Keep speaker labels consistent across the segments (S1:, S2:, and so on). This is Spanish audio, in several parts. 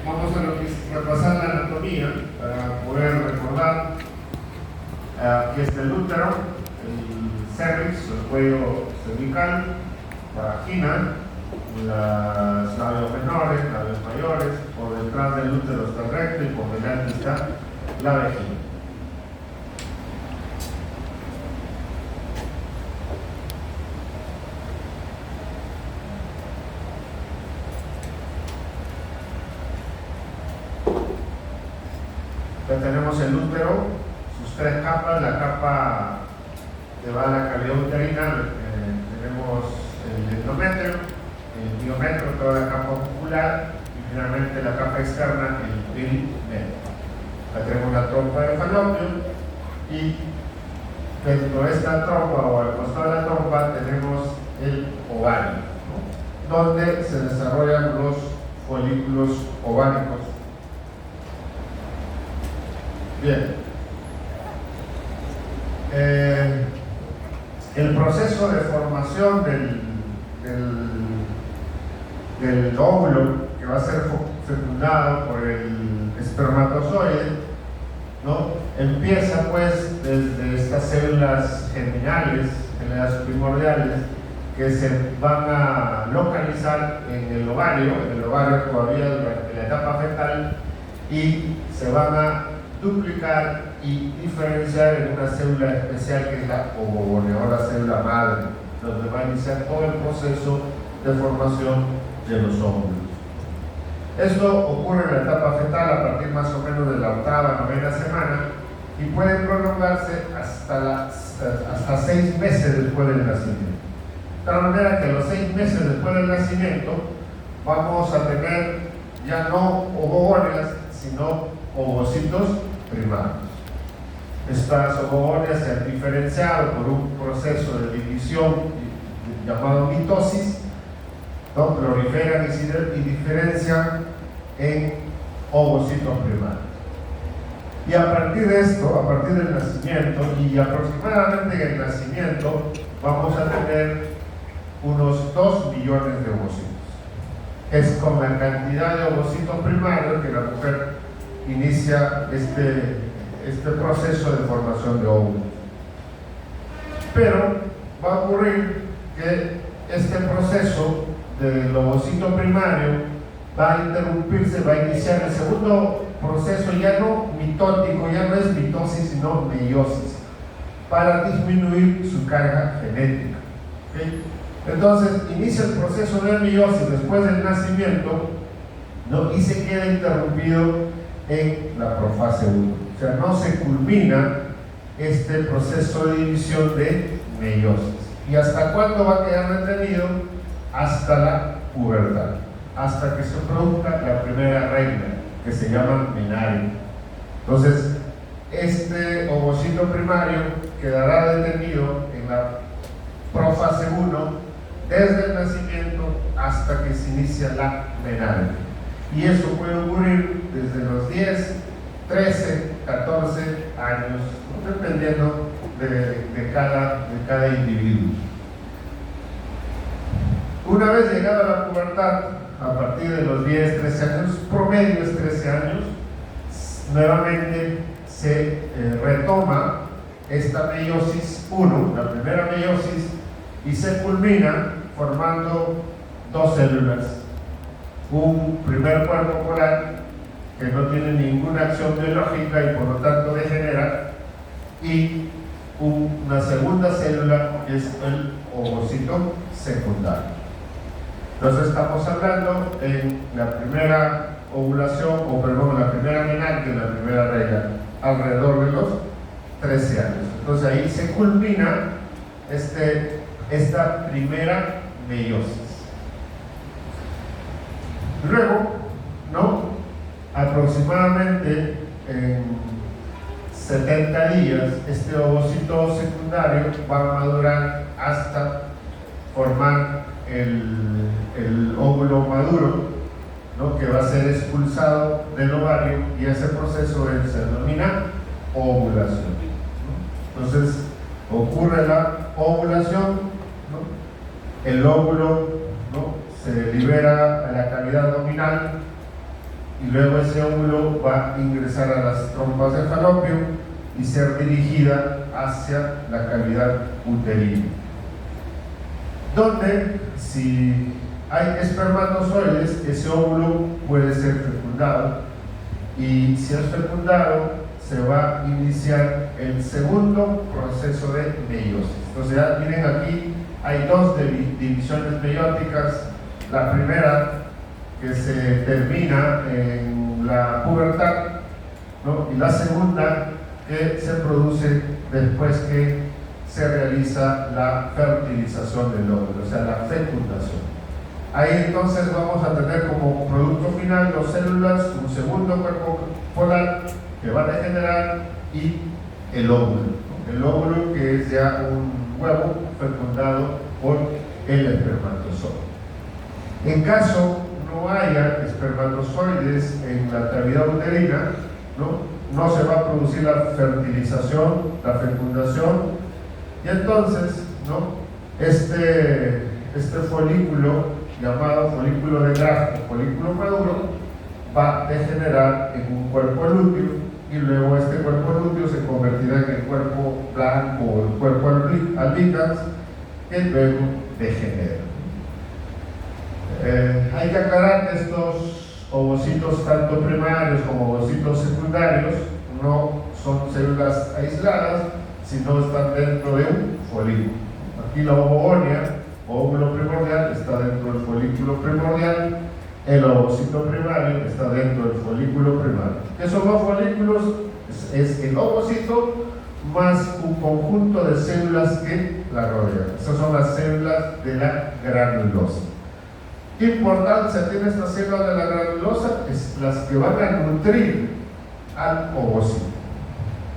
S1: Vamos a repasar la anatomía para poder recordar. Aquí está el útero, el cervix, el cuello cervical, la vagina, los labios menores, labios mayores. Por detrás del útero está el recto y por delante está la vejiga. Ya tenemos el útero, sus tres capas, la capa que va a la cavidad uterina, tenemos el endometrio, el miometrio, toda la capa ocular y finalmente la capa externa, el perimetrio. Acá tenemos la trompa del falopio y dentro de esta trompa o al costado de la trompa tenemos el ovario, ¿no? Donde se desarrollan los folículos ováricos. Bien, el proceso de formación del óvulo que va a ser fecundado por el espermatozoide, ¿no? Empieza pues desde estas células germinales, células primordiales, que se van a localizar en el ovario todavía durante la etapa fetal, y se van a duplicar y diferenciar en una célula especial que es la ovogone o la célula madre, donde va a iniciar todo el proceso de formación de los óvulos. Esto ocurre en la etapa fetal a partir más o menos de la octava, novena semana y puede prolongarse hasta 6 meses después del nacimiento. De tal manera que a los 6 meses después del nacimiento vamos a tener ya no ovogonias, sino ovocitos primarios. Estas ovogonias se han diferenciado por un proceso de división llamado mitosis, ¿no? Proliferan y diferencian en ovocitos primarios. Y a partir de esto, a partir del nacimiento y aproximadamente en el nacimiento, vamos a tener unos 2 millones de ovocitos. Es con la cantidad de ovocitos primarios que la mujer inicia este proceso de formación de óvulos. Pero va a ocurrir que este proceso del ovocito primario va a interrumpirse, va a iniciar el segundo proceso, ya no mitótico, ya no es mitosis, sino meiosis, para disminuir su carga genética. ¿Okay? Entonces, inicia el proceso de meiosis después del nacimiento, ¿no? Y se queda interrumpido en la profase 1. O sea, no se culmina este proceso de división de meiosis. ¿Y hasta cuándo va a quedar detenido? Hasta la pubertad, hasta que se produzca la primera regla, que se llama menario. Entonces, este ovocito primario quedará detenido en la profase 1 desde el nacimiento hasta que se inicia la menario. Y eso puede ocurrir desde los 10, 13, 14 años, dependiendo de cada individuo. Una vez llegada la pubertad, a partir de los 10, 13 años, promedio es 13 años, nuevamente se retoma esta meiosis 1, la primera meiosis, y se culmina formando 2 células. Un primer cuerpo polar que no tiene ninguna acción biológica y por lo tanto degenera, y una segunda célula que es el ovocito secundario. Entonces estamos hablando en la primera ovulación, la primera menarquia, la primera regla, alrededor de los 13 años. Entonces ahí se culmina esta primera meiosis. Luego, ¿no? Aproximadamente en 70 días, este ovocito secundario va a madurar hasta formar el óvulo maduro, ¿no? Que va a ser expulsado del ovario, y ese proceso se denomina ovulación, ¿no? Entonces ocurre la ovulación, ¿no? El óvulo, ¿no? Se libera a la cavidad abdominal y luego ese óvulo va a ingresar a las trompas de falopio y ser dirigida hacia la cavidad uterina, donde si hay espermatozoides, ese óvulo puede ser fecundado, y si es fecundado se va a iniciar el segundo proceso de meiosis. Entonces ya miren, aquí hay dos divisiones meióticas. La primera, que se termina en la pubertad, ¿no? Y la segunda, que se produce después que se realiza la fertilización del óvulo, o sea, la fecundación. Ahí entonces vamos a tener como producto final dos células, un segundo cuerpo polar que va a degenerar y el óvulo, ¿no? El óvulo, que es ya un huevo fecundado por el espermatozoide. En caso no haya espermatozoides en la cavidad uterina, no se va a producir la fertilización, la fecundación, y entonces, este folículo, llamado folículo de Graf o folículo maduro, va a degenerar en un cuerpo lúteo, y luego este cuerpo lúteo se convertirá en el cuerpo blanco o el cuerpo albicans, que luego degenera. Hay que aclarar que estos ovocitos, tanto primarios como ovocitos secundarios, no son células aisladas, sino están dentro de un folículo. Aquí la ovogonia, óvulo primordial, está dentro del folículo primordial. El ovocito primario está dentro del folículo primario. ¿Qué son los folículos? Es el ovocito más un conjunto de células que la rodean. Esas son las células de la granulosa. ¿Qué importancia tiene esta célula de la granulosa? Es las que van a nutrir al ovocito.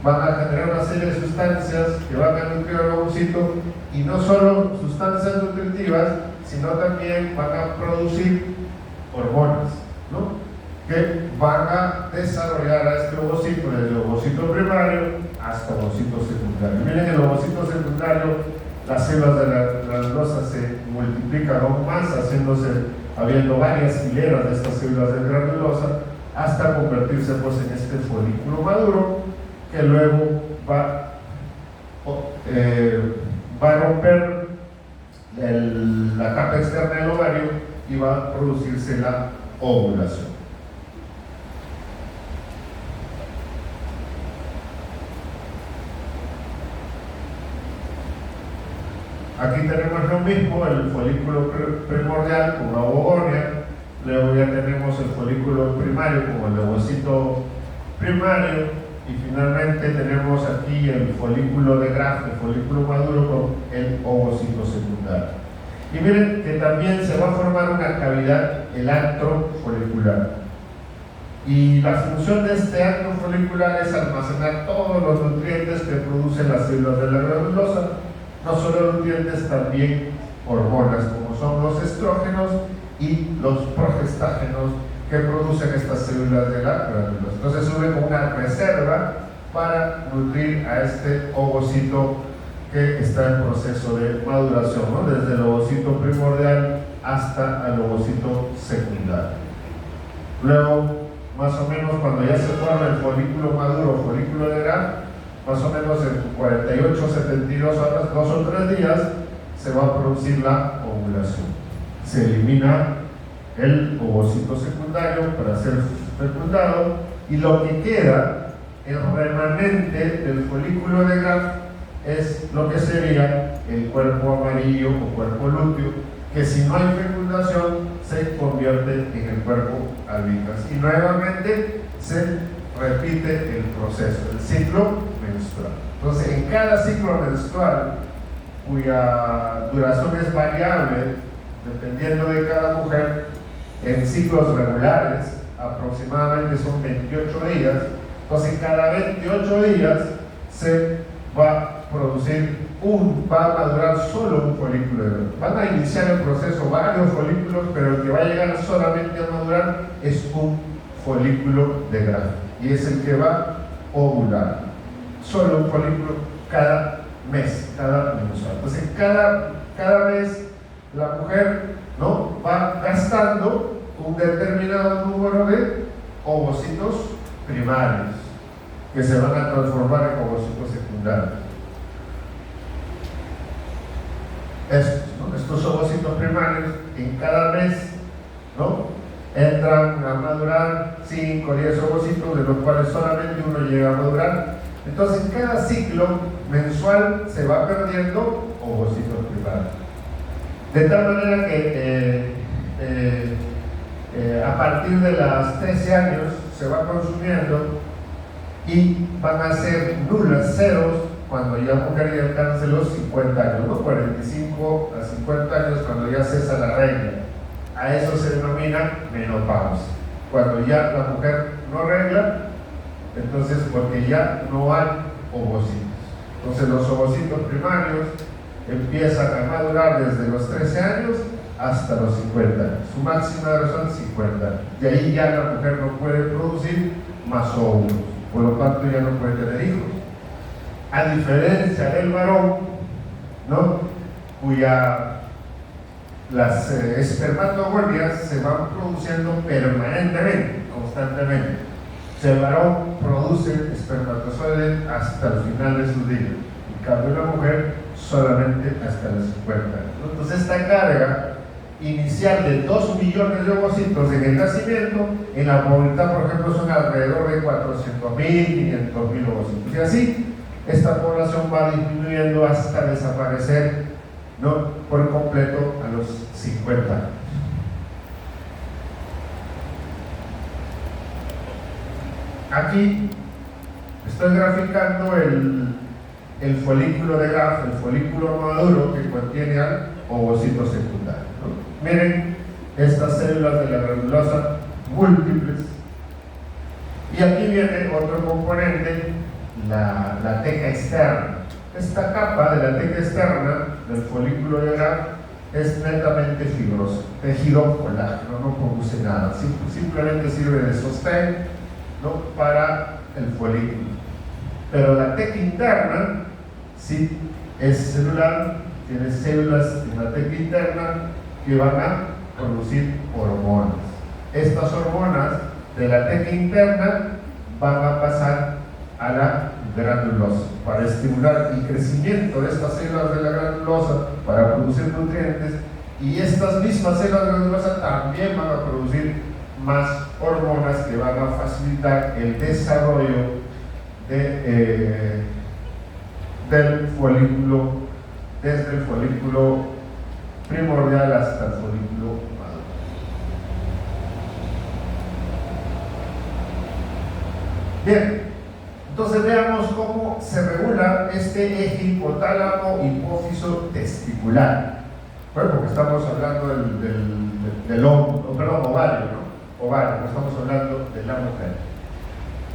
S1: Van a generar una serie de sustancias que van a nutrir al ovocito, y no solo sustancias nutritivas, sino también van a producir hormonas, que van a desarrollar a este ovocito, desde el ovocito primario hasta el ovocito secundario. Miren, el ovocito secundario, las células de la granulosa se multiplican aún más, habiendo varias hileras de estas células de granulosa, hasta convertirse pues en este folículo maduro, que luego va a romper la capa externa del ovario y va a producirse la ovulación. Aquí tenemos lo mismo, el folículo primordial con la ovogonia, luego ya tenemos el folículo primario como el ovocito primario, y finalmente tenemos aquí el folículo de Graf, el folículo maduro con el ovocito secundario. Y miren que también se va a formar una cavidad, el antro folicular. Y la función de este antro folicular es almacenar todos los nutrientes que producen las células de la granulosa. No solo nutrientes, también hormonas, como son los estrógenos y los progestágenos que producen estas células de la granulosa. Entonces sube como una reserva para nutrir a este ovocito que está en proceso de maduración, desde el ovocito primordial hasta el ovocito secundario. Luego, más o menos cuando ya se forma el folículo maduro o folículo de Graf, más o menos en 48, 72 horas, 2 o 3 días, se va a producir la ovulación. Se elimina el ovocito secundario para ser fecundado, y lo que queda, el remanente del folículo de Graf, es lo que sería el cuerpo amarillo o cuerpo lúteo, que si no hay fecundación se convierte en el cuerpo albicans, y nuevamente se repite el proceso, el ciclo menstrual. Entonces, en cada ciclo menstrual, cuya duración es variable dependiendo de cada mujer, en ciclos regulares aproximadamente son 28 días, entonces cada 28 días se va a producir va a madurar solo un folículo de Graf. Van a iniciar el proceso varios folículos, pero el que va a llegar solamente a madurar es un folículo de Graf, y es el que va a ovular. Solo un folículo cada mes, cada mensual. Entonces cada mes la mujer va gastando un determinado número de ovocitos primarios que se van a transformar en ovocitos secundarios. Estos ovocitos primarios en cada mes, ¿no?, entran a madurar 5 o 10 ovocitos, de los cuales solamente uno llega a madurar. Entonces, en cada ciclo mensual se va perdiendo ovocitos primarios. De tal manera que a partir de los 13 años se va consumiendo y van a ser nulas, ceros, cuando ya la mujer ya alcance los 50 años, ¿no? 45 a 50 años, cuando ya cesa la regla. A eso se denomina menopausia. Cuando ya la mujer no regla, entonces porque ya no hay ovocitos. Entonces los ovocitos primarios empiezan a madurar desde los 13 años hasta los 50 años. Su máxima edad son 50 años. De ahí ya la mujer no puede producir más óvulos, por lo tanto ya no puede tener hijos. A diferencia del varón, ¿no?, cuya las espermatogonias se van produciendo permanentemente, constantemente. El varón produce espermatozoides hasta el final de sus días, en cambio la mujer solamente hasta los 50 años. Entonces esta carga inicial de 2 millones de ovocitos en el nacimiento, en la pubertad, por ejemplo, son alrededor de 400.000, 500.000 ovocitos. Y así, esta población va disminuyendo hasta desaparecer, ¿no?, por completo a los 50 años. Aquí estoy graficando el folículo de Graf, el folículo maduro que contiene al ovocito secundario, ¿no? Miren estas células de la granulosa múltiples. Y aquí viene otro componente, la teca externa. Esta capa de la teca externa del folículo de Graf es netamente fibrosa, tejido colágeno, no produce nada, simplemente sirve de sostén, ¿no?, para el folículo. Pero la teca interna sí es celular, tiene células en la teca interna que van a producir hormonas. Estas hormonas de la teca interna van a pasar a la granulosa para estimular el crecimiento de estas células de la granulosa para producir nutrientes, y estas mismas células granulosas también van a producir más hormonas que van a facilitar el desarrollo del folículo, desde el folículo primordial hasta el folículo maduro. Bien, entonces veamos cómo se regula este eje hipotálamo hipófiso testicular. Bueno, porque estamos hablando del ovario, ¿no? Ovario, no estamos hablando de la mujer.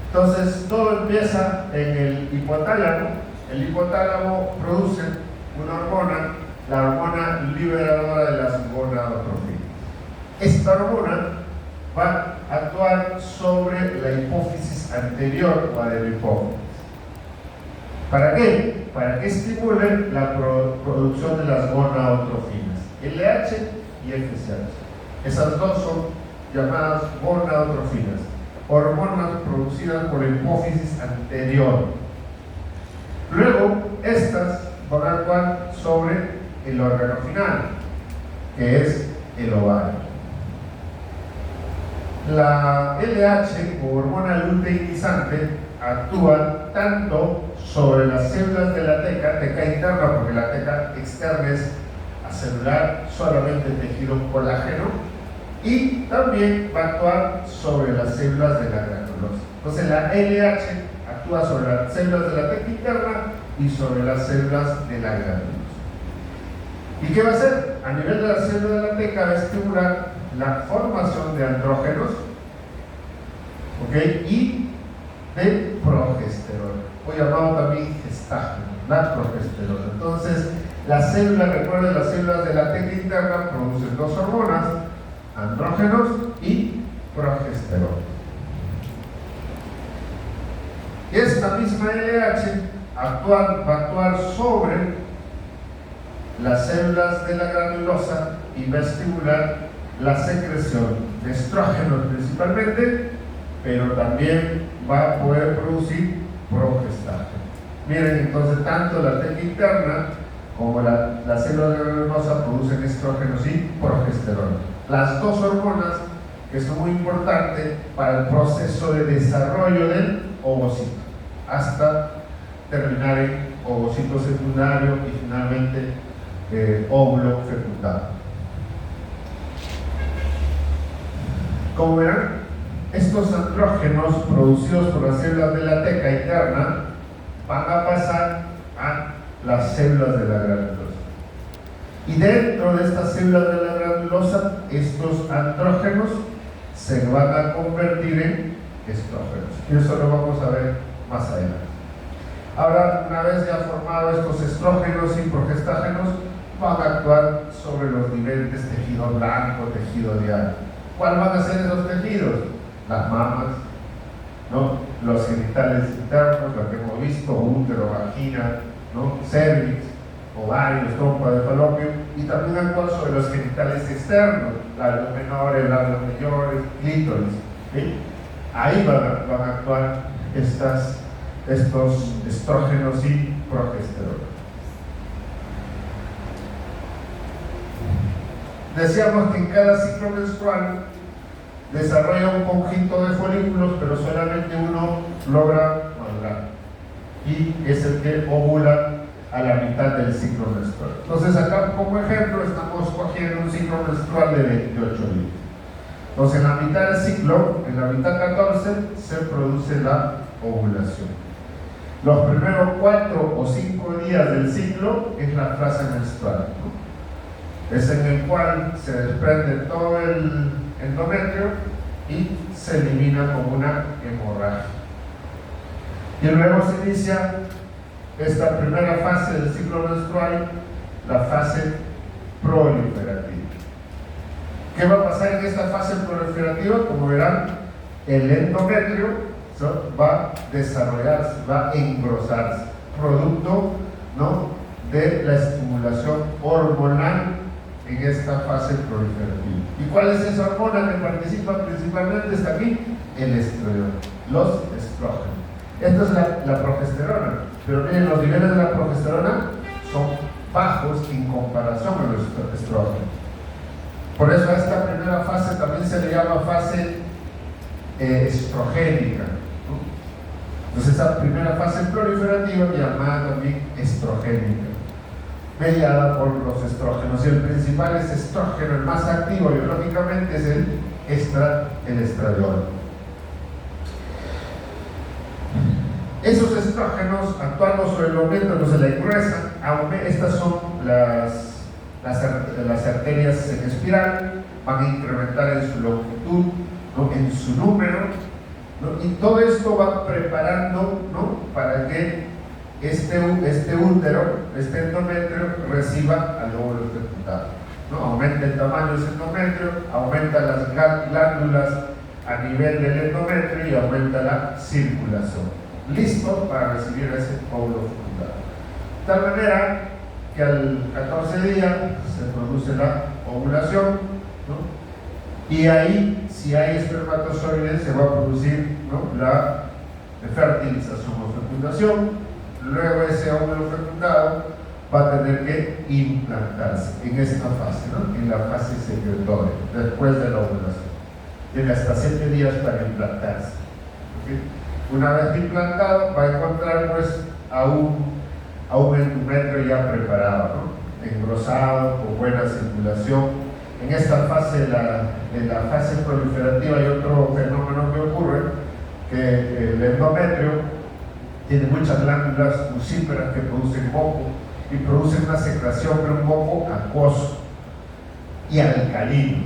S1: Entonces todo empieza en el hipotálamo. El hipotálamo produce una hormona, la hormona liberadora de las gonadotrofinas. Esta hormona va a actuar sobre la hipófisis anterior o adelhipófisis. ¿Para qué? Para que estimule la producción de las gonadotrofinas, LH y FSH. Esas dos son llamadas gonadotrofinas, hormonas producidas por la hipófisis anterior. Luego, estas van a actuar sobre el órgano final, que es el ovario. La LH, o hormona luteinizante, actúa tanto sobre las células de la teca interna, porque la teca externa es acelular, solamente tejido colágeno, y también va a actuar sobre las células de la granulosa. Entonces la LH actúa sobre las células de la teca interna y sobre las células de la granulosa. ¿Y qué va a hacer? A nivel de la célula de la teca va a estimular la formación de andrógenos, ¿ok?, y de progesterona, o llamado también gestágeno, la progesterona. Entonces, las células, recuerden, las células de la teca interna producen dos hormonas, andrógenos y progesterona. Y esta misma LH va a actuar sobre las células de la granulosa y va a estimular la secreción de estrógenos principalmente pero también va a poder producir progestaje. Miren, entonces tanto la teca interna como la célula granulosa producen estrógenos y progesterona. Las dos hormonas que son muy importantes para el proceso de desarrollo del ovocito, hasta terminar en ovocito secundario y finalmente óvulo fecundado. Como verán, estos andrógenos producidos por las células de la teca interna van a pasar a las células de la granulosa. Y dentro de estas células de la granulosa, estos andrógenos se van a convertir en estrógenos. Y eso lo vamos a ver más adelante. Ahora, una vez ya formados estos estrógenos y progestágenos, van a actuar sobre los diferentes tejidos blanco, tejido diario. ¿Cuáles van a ser esos tejidos? Las mamas, ¿no? Los genitales internos, lo que hemos visto, útero, vagina, ¿no? Cervix, ovarios, trompa de falopio, y también actúan sobre los genitales externos, labios menores, labios mayores, clítoris. ¿Sí? Ahí van a actuar estos estrógenos y progesterona. Decíamos que en cada ciclo menstrual desarrolla un conjunto de folículos, pero solamente uno logra madurar, y es el que ovula a la mitad del ciclo menstrual. Entonces acá como ejemplo estamos cogiendo un ciclo menstrual de 28 días. Entonces en la mitad del ciclo, en la mitad 14, se produce la ovulación. Los primeros 4 o 5 días del ciclo es la fase menstrual, ¿no? Es en el cual se desprende todo el endometrio y se elimina como una hemorragia. Y luego se inicia esta primera fase del ciclo menstrual, la fase proliferativa. ¿Qué va a pasar en esta fase proliferativa? Como verán, el endometrio va a desarrollarse, va a engrosarse, producto, ¿no?, de la estimulación hormonal en esta fase proliferativa. ¿Y cuál es esa hormona que participa principalmente? Está aquí, el estradiol, los estrógenos. Esta es la progesterona, pero miren, los niveles de la progesterona son bajos en comparación a los estrógenos. Por eso a esta primera fase también se le llama fase estrogénica, ¿no? Entonces esa primera fase proliferativa llamada también estrogénica, mediada por los estrógenos, y el principal es estrógeno, el más activo biológicamente es el estradiol. Esos estrógenos, actuando sobre el endometrio, se le engruesan. Estas son las arterias en espiral, van a incrementar en su longitud, ¿no?, en su número, ¿no? Y todo esto va preparando, ¿no?, para que este útero, este endometrio, reciba al óvulo fecundado, ¿no? Aumenta el tamaño del endometrio, aumenta las glándulas a nivel del endometrio y aumenta la circulación, listo para recibir ese óvulo fecundado. De tal manera que al 14 días se produce la ovulación, ¿no? Y ahí, si hay espermatozoides, se va a producir, ¿no?, la fertilización o fecundación. Luego ese óvulo fecundado va a tener que implantarse en esta fase, ¿no?, en la fase secretoria, después de la ovulación. Tiene hasta 7 días para implantarse. ¿Okay? Una vez implantado, va a encontrar pues a un endometrio ya preparado, ¿no?, engrosado, con buena circulación. En esta fase, en la fase proliferativa, hay otro fenómeno que ocurre, que el endometrio tiene muchas glándulas mucíferas que producen moco, y producen una secreción de un moco acuoso y alcalino.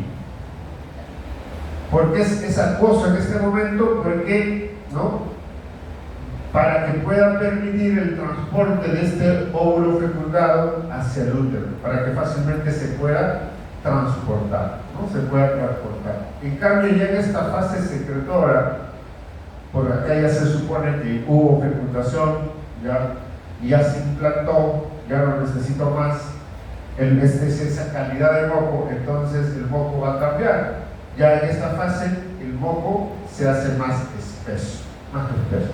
S1: ¿Por qué es acuoso en este momento? Porque, ¿no?, para que pueda permitir el transporte de este óvulo fecundado hacia el útero, para que fácilmente se pueda transportar, ¿no?, se pueda transportar. En cambio, ya en esta fase secretora, por acá ya se supone que hubo fecundación, ya se implantó, ya no necesito más esa calidad de moco, entonces el moco va a cambiar. Ya en esta fase el moco se hace más espeso, más espeso.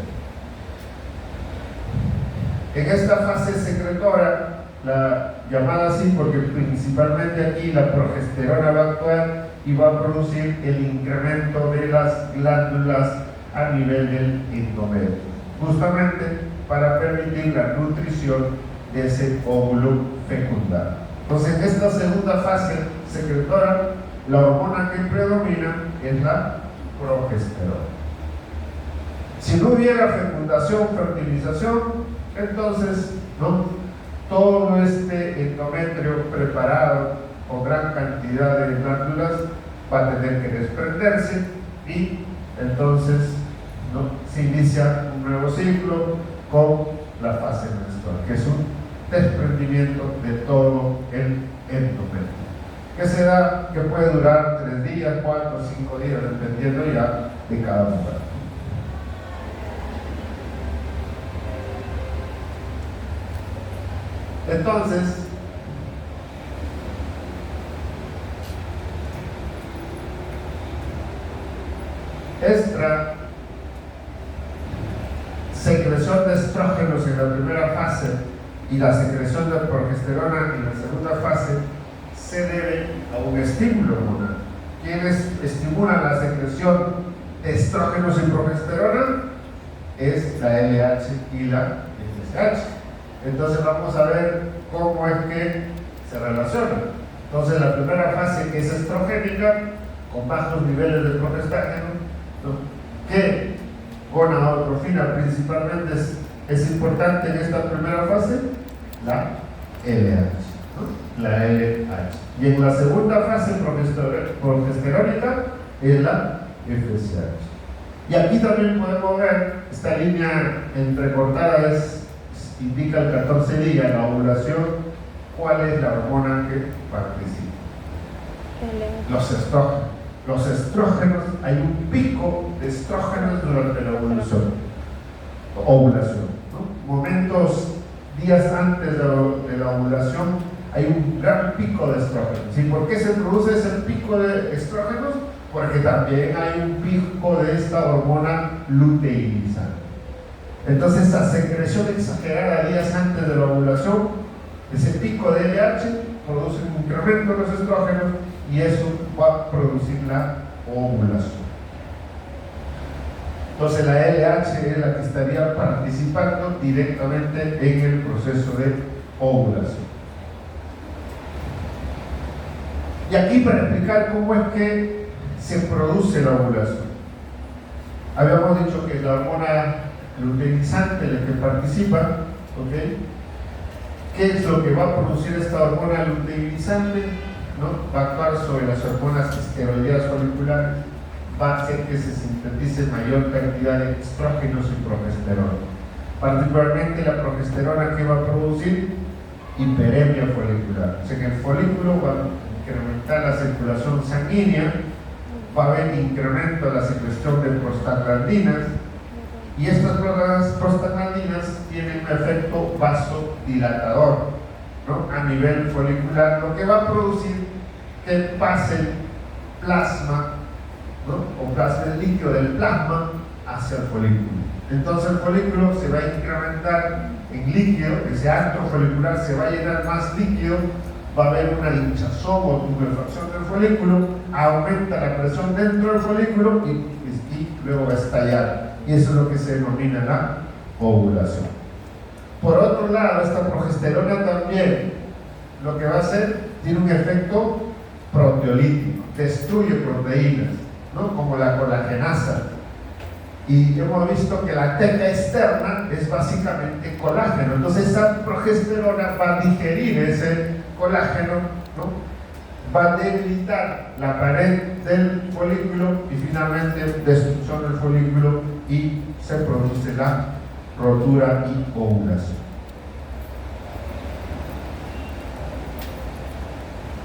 S1: En esta fase secretora, la llamada así porque principalmente aquí la progesterona va a actuar y va a producir el incremento de las glándulas a nivel del endometrio, justamente para permitir la nutrición de ese óvulo fecundado. Entonces, en esta segunda fase secretora, la hormona que predomina es la progesterona. Si no hubiera fecundación, fertilización, entonces, ¿no?, todo este endometrio preparado con gran cantidad de glándulas va a tener que desprenderse y entonces, ¿no?, se inicia un nuevo ciclo con la fase menstrual, que es un desprendimiento de todo el endometrio, que se da, que puede durar 3 días, 4 o 5 días, dependiendo ya de cada mujer. Entonces, esta secreción de estrógenos en la primera fase y la secreción de progesterona en la segunda fase se debe a un estímulo hormonal. ¿Quiénes estimulan la secreción de estrógenos y progesterona? Es la LH y la FSH. Entonces vamos a ver cómo es que se relacionan. Entonces la primera fase es estrogénica, con bajos niveles de progestágeno, ¿no?, que gonadotrofina principalmente es importante en esta primera fase, la LH, ¿no?, la LH. Y en la segunda fase progesterónica es la FSH. Y aquí también podemos ver esta línea entrecortada, indica el 14 día, la ovulación, cuál es la hormona que participa. Los estrógenos. Los estrógenos, hay un pico de estrógenos durante la ovulación, ¿no? Momentos, días antes de la ovulación, hay un gran pico de estrógenos. ¿Y por qué se produce ese pico de estrógenos? Porque también hay un pico de esta hormona luteinizante. Entonces, esta secreción exagerada días antes de la ovulación, ese pico de LH produce un incremento de los estrógenos y eso va a producir la ovulación. Entonces, la LH es la que estaría participando directamente en el proceso de ovulación. Y aquí, para explicar cómo es que se produce la ovulación, habíamos dicho que la hormona luteinizante la que participa, ¿ok? ¿Qué es lo que va a producir esta hormona luteinizante? ¿No? Va a actuar sobre las hormonas esteroideas foliculares, va a hacer que se sintetice mayor cantidad de estrógenos y progesterona. Particularmente la progesterona, que va a producir hiperemia folicular. O sea que el folículo va a incrementar la circulación sanguínea, va a haber incremento de la secreción de prostaglandinas, y estas prostaglandinas tienen un efecto vasodilatador, ¿no?, a nivel folicular, lo que va a producir que pase el plasma, ¿no?, o pase el líquido del plasma hacia el folículo. Entonces el folículo se va a incrementar en líquido, ese antro folicular se va a llenar más líquido, va a haber una hinchazón o tumefacción del folículo, aumenta la presión dentro del folículo y luego va a estallar. Y eso es lo que se denomina la ovulación. Por otro lado, esta progesterona también lo que va a hacer, tiene un efecto proteolítico, destruye proteínas, ¿no?, como la colagenasa. Y hemos visto que la teca externa es básicamente colágeno. Entonces esa progesterona va a digerir ese colágeno, ¿no?, va a debilitar la pared del folículo y finalmente destrucción del folículo y se produce la rotura y ovulación.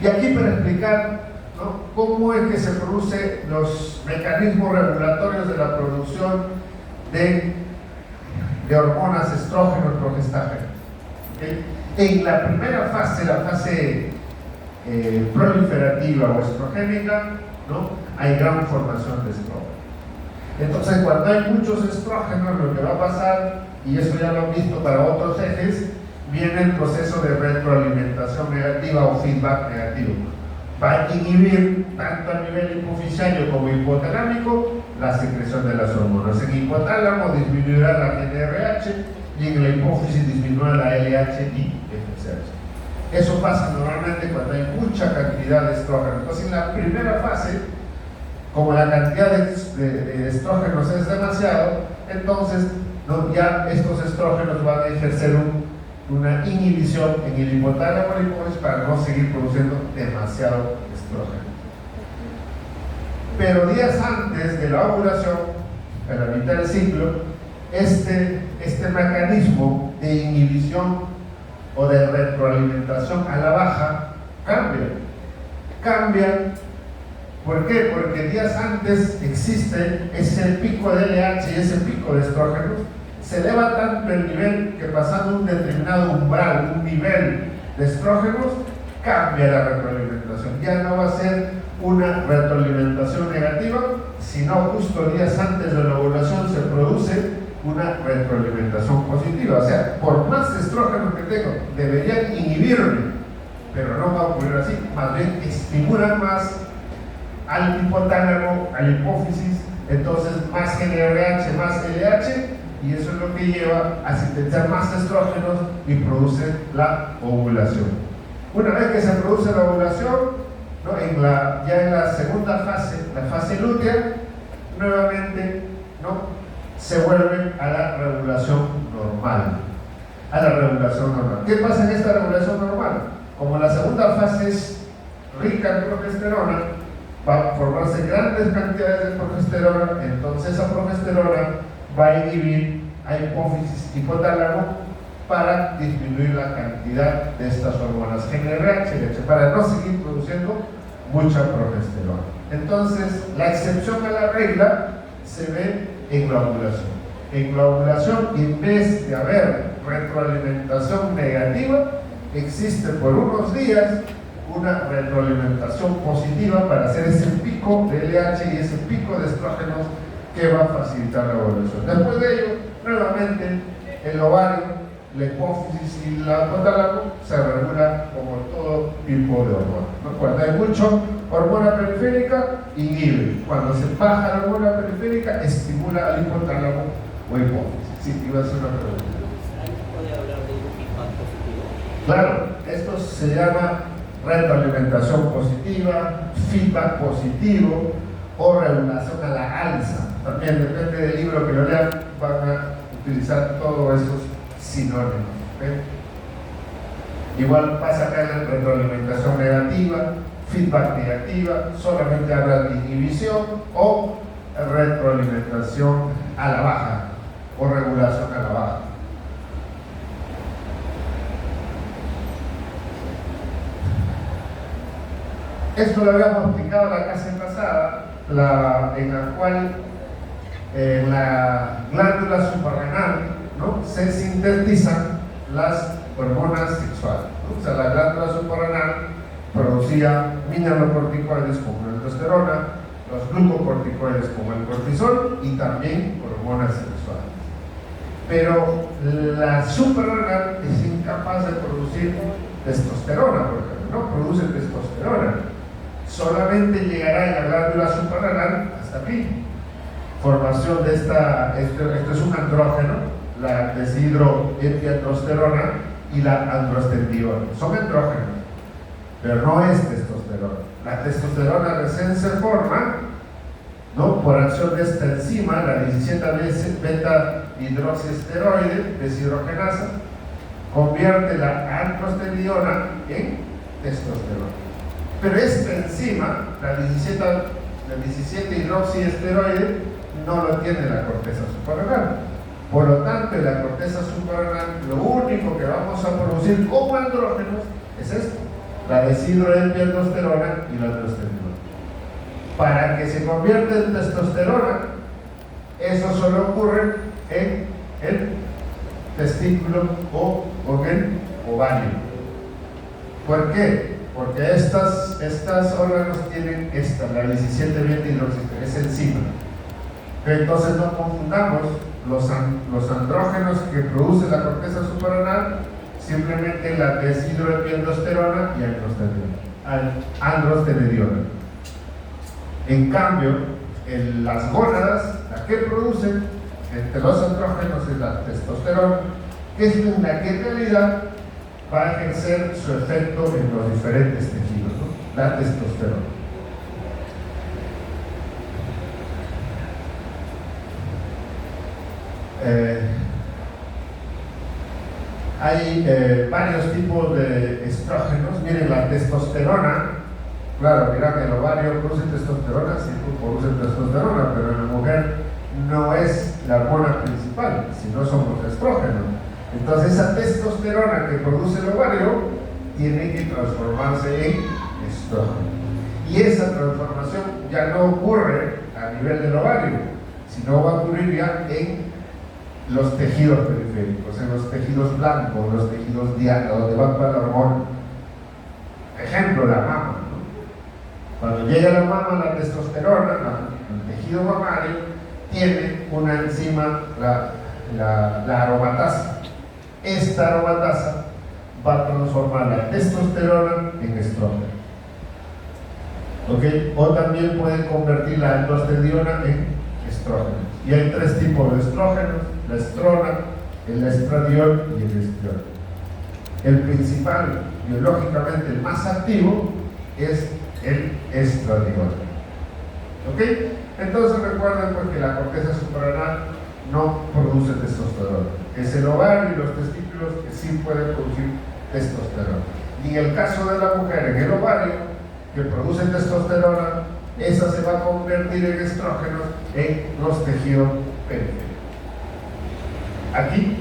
S1: Y aquí, para explicar, ¿no?, cómo es que se producen los mecanismos regulatorios de la producción de hormonas, estrógenos, progestágenos. ¿Okay? En la primera fase, la fase proliferativa o estrogénica, ¿no?, hay gran formación de estrógenos. Entonces, cuando hay muchos estrógenos, lo que va a pasar, y eso ya lo han visto para otros ejes, viene el proceso de retroalimentación negativa o feedback negativo. Va a inhibir tanto a nivel hipofisiario como hipotalámico la secreción de las hormonas. En hipotálamo disminuirá la GnRH y en la hipófisis disminuirá la LH y FSH. Eso pasa normalmente cuando hay mucha cantidad de estrógenos. Entonces, en la primera fase, como la cantidad de estrógenos es demasiado, entonces ya estos estrógenos van a ejercer una inhibición en el hipotálamo y hipófisis para no seguir produciendo demasiado estrógeno. Pero días antes de la ovulación, para evitar el ciclo, este mecanismo de inhibición o de retroalimentación a la baja cambia. ¿Por qué? Porque días antes existe ese pico de LH y ese pico de estrógenos, se eleva tanto el nivel que pasando un determinado umbral, un nivel de estrógenos, cambia la retroalimentación. Ya no va a ser una retroalimentación negativa, sino justo días antes de la ovulación se produce una retroalimentación positiva. O sea, por más estrógenos que tengo, deberían inhibirme, pero no va a ocurrir así. Más bien estimulan más al hipotálamo, a la hipófisis, entonces más GnRH, más LH, y eso es lo que lleva a sintetizar más estrógenos y produce la ovulación. Una vez que se produce la ovulación, ¿no? Ya en la segunda fase, la fase lútea, nuevamente, ¿no? Se vuelve a la regulación normal. ¿Qué pasa en esta regulación normal? Como la segunda fase es rica en progesterona, va a formarse grandes cantidades de progesterona, entonces esa progesterona va a inhibir a hipófisis hipotálamo para disminuir la cantidad de estas hormonas GnRH y LH, para no seguir produciendo mucha progesterona. Entonces, la excepción a la regla se ve en la ovulación. En la ovulación, en vez de haber retroalimentación negativa, existe por unos días una retroalimentación positiva para hacer ese pico de LH y ese pico de estrógenos que va a facilitar la ovulación. Después de ello, nuevamente, el ovario, la hipófisis y la hipotálamo se regula como todo tipo de hormona, ¿no? Cuando hay mucho hormona periférica, inhibe. Cuando se baja la hormona periférica, estimula al hipotálamo o hipófisis. Sí, iba a hacer una pregunta.
S2: ¿Puede hablar de un feedback positivo?
S1: Claro, esto se llama retroalimentación positiva, feedback positivo o regulación a la alza. También depende del libro que lo lean, van a utilizar todos esos sinónimos. Igual pasa acá en la retroalimentación negativa, feedback negativa, solamente habla de inhibición o retroalimentación a la baja o regulación a la baja. Esto lo habíamos explicado la clase pasada, en la cual en la glándula suprarrenal, ¿no? Se sintetizan las hormonas sexuales, ¿no? O sea, la glándula suprarrenal producía mineralocorticoides como la testosterona, los glucocorticoides como el cortisol y también hormonas sexuales. Pero la suprarrenal es incapaz de producir testosterona, por ejemplo, no produce testosterona. Solamente llegará en la glándula suprarrenal hasta aquí. Formación de esto es un andrógeno, la deshidroepiandrosterona y la androstendiona. Son andrógenos, pero no es testosterona. La testosterona recién se forma, ¿no? Por acción de esta enzima, la 17 beta hidroxiesteroide deshidrogenasa, convierte la androstendiona en testosterona. Pero esta enzima, la 17 hidroxiesteroide, no lo tiene la corteza suprarrenal. Por lo tanto, en la corteza suprarrenal, lo único que vamos a producir como andrógenos es esto, la deshidroepiandrosterona y la androstendiona. Para que se convierta en testosterona, eso solo ocurre en el testículo o en el ovario. ¿Por qué? porque estas órganos tienen la 17-20 hidroxitasa, es enzima. Entonces no confundamos los andrógenos que produce la corteza suprarrenal, simplemente la deshidroepiandrosterona y androstenediona. En cambio, las gónadas, la que producen entre los andrógenos es la testosterona, que es la que en realidad va a ejercer su efecto en los diferentes tejidos, ¿no? La testosterona. Hay varios tipos de estrógenos. Miren, la testosterona, claro, mira que el ovario produce testosterona, sí produce testosterona, pero en la mujer no es la hormona principal, sino son los estrógenos. Entonces esa testosterona que produce el ovario tiene que transformarse en estrógeno. Y esa transformación ya no ocurre a nivel del ovario, sino va a ocurrir ya en los tejidos periféricos, en los tejidos blancos, los tejidos diáticos, donde va para la hormona. Ejemplo, la mama, ¿no? Cuando llega a la mama, la testosterona, el tejido mamario, tiene una enzima, la aromatasa. Esta aromatasa va a transformar la testosterona en estrógeno. ¿Okay? O también puede convertir la androstenediona en estrógeno. Y hay tres tipos de estrógenos: la estrona, el estradiol y el estriol. El principal, biológicamente el más activo, es el estradiol. ¿Ok? Entonces recuerden pues que la corteza suprarrenal no produce testosterona. Es el ovario y los testículos que sí pueden producir testosterona. Y en el caso de la mujer, en el ovario, que produce testosterona, esa se va a convertir en estrógenos en los tejidos periféricos. Aquí,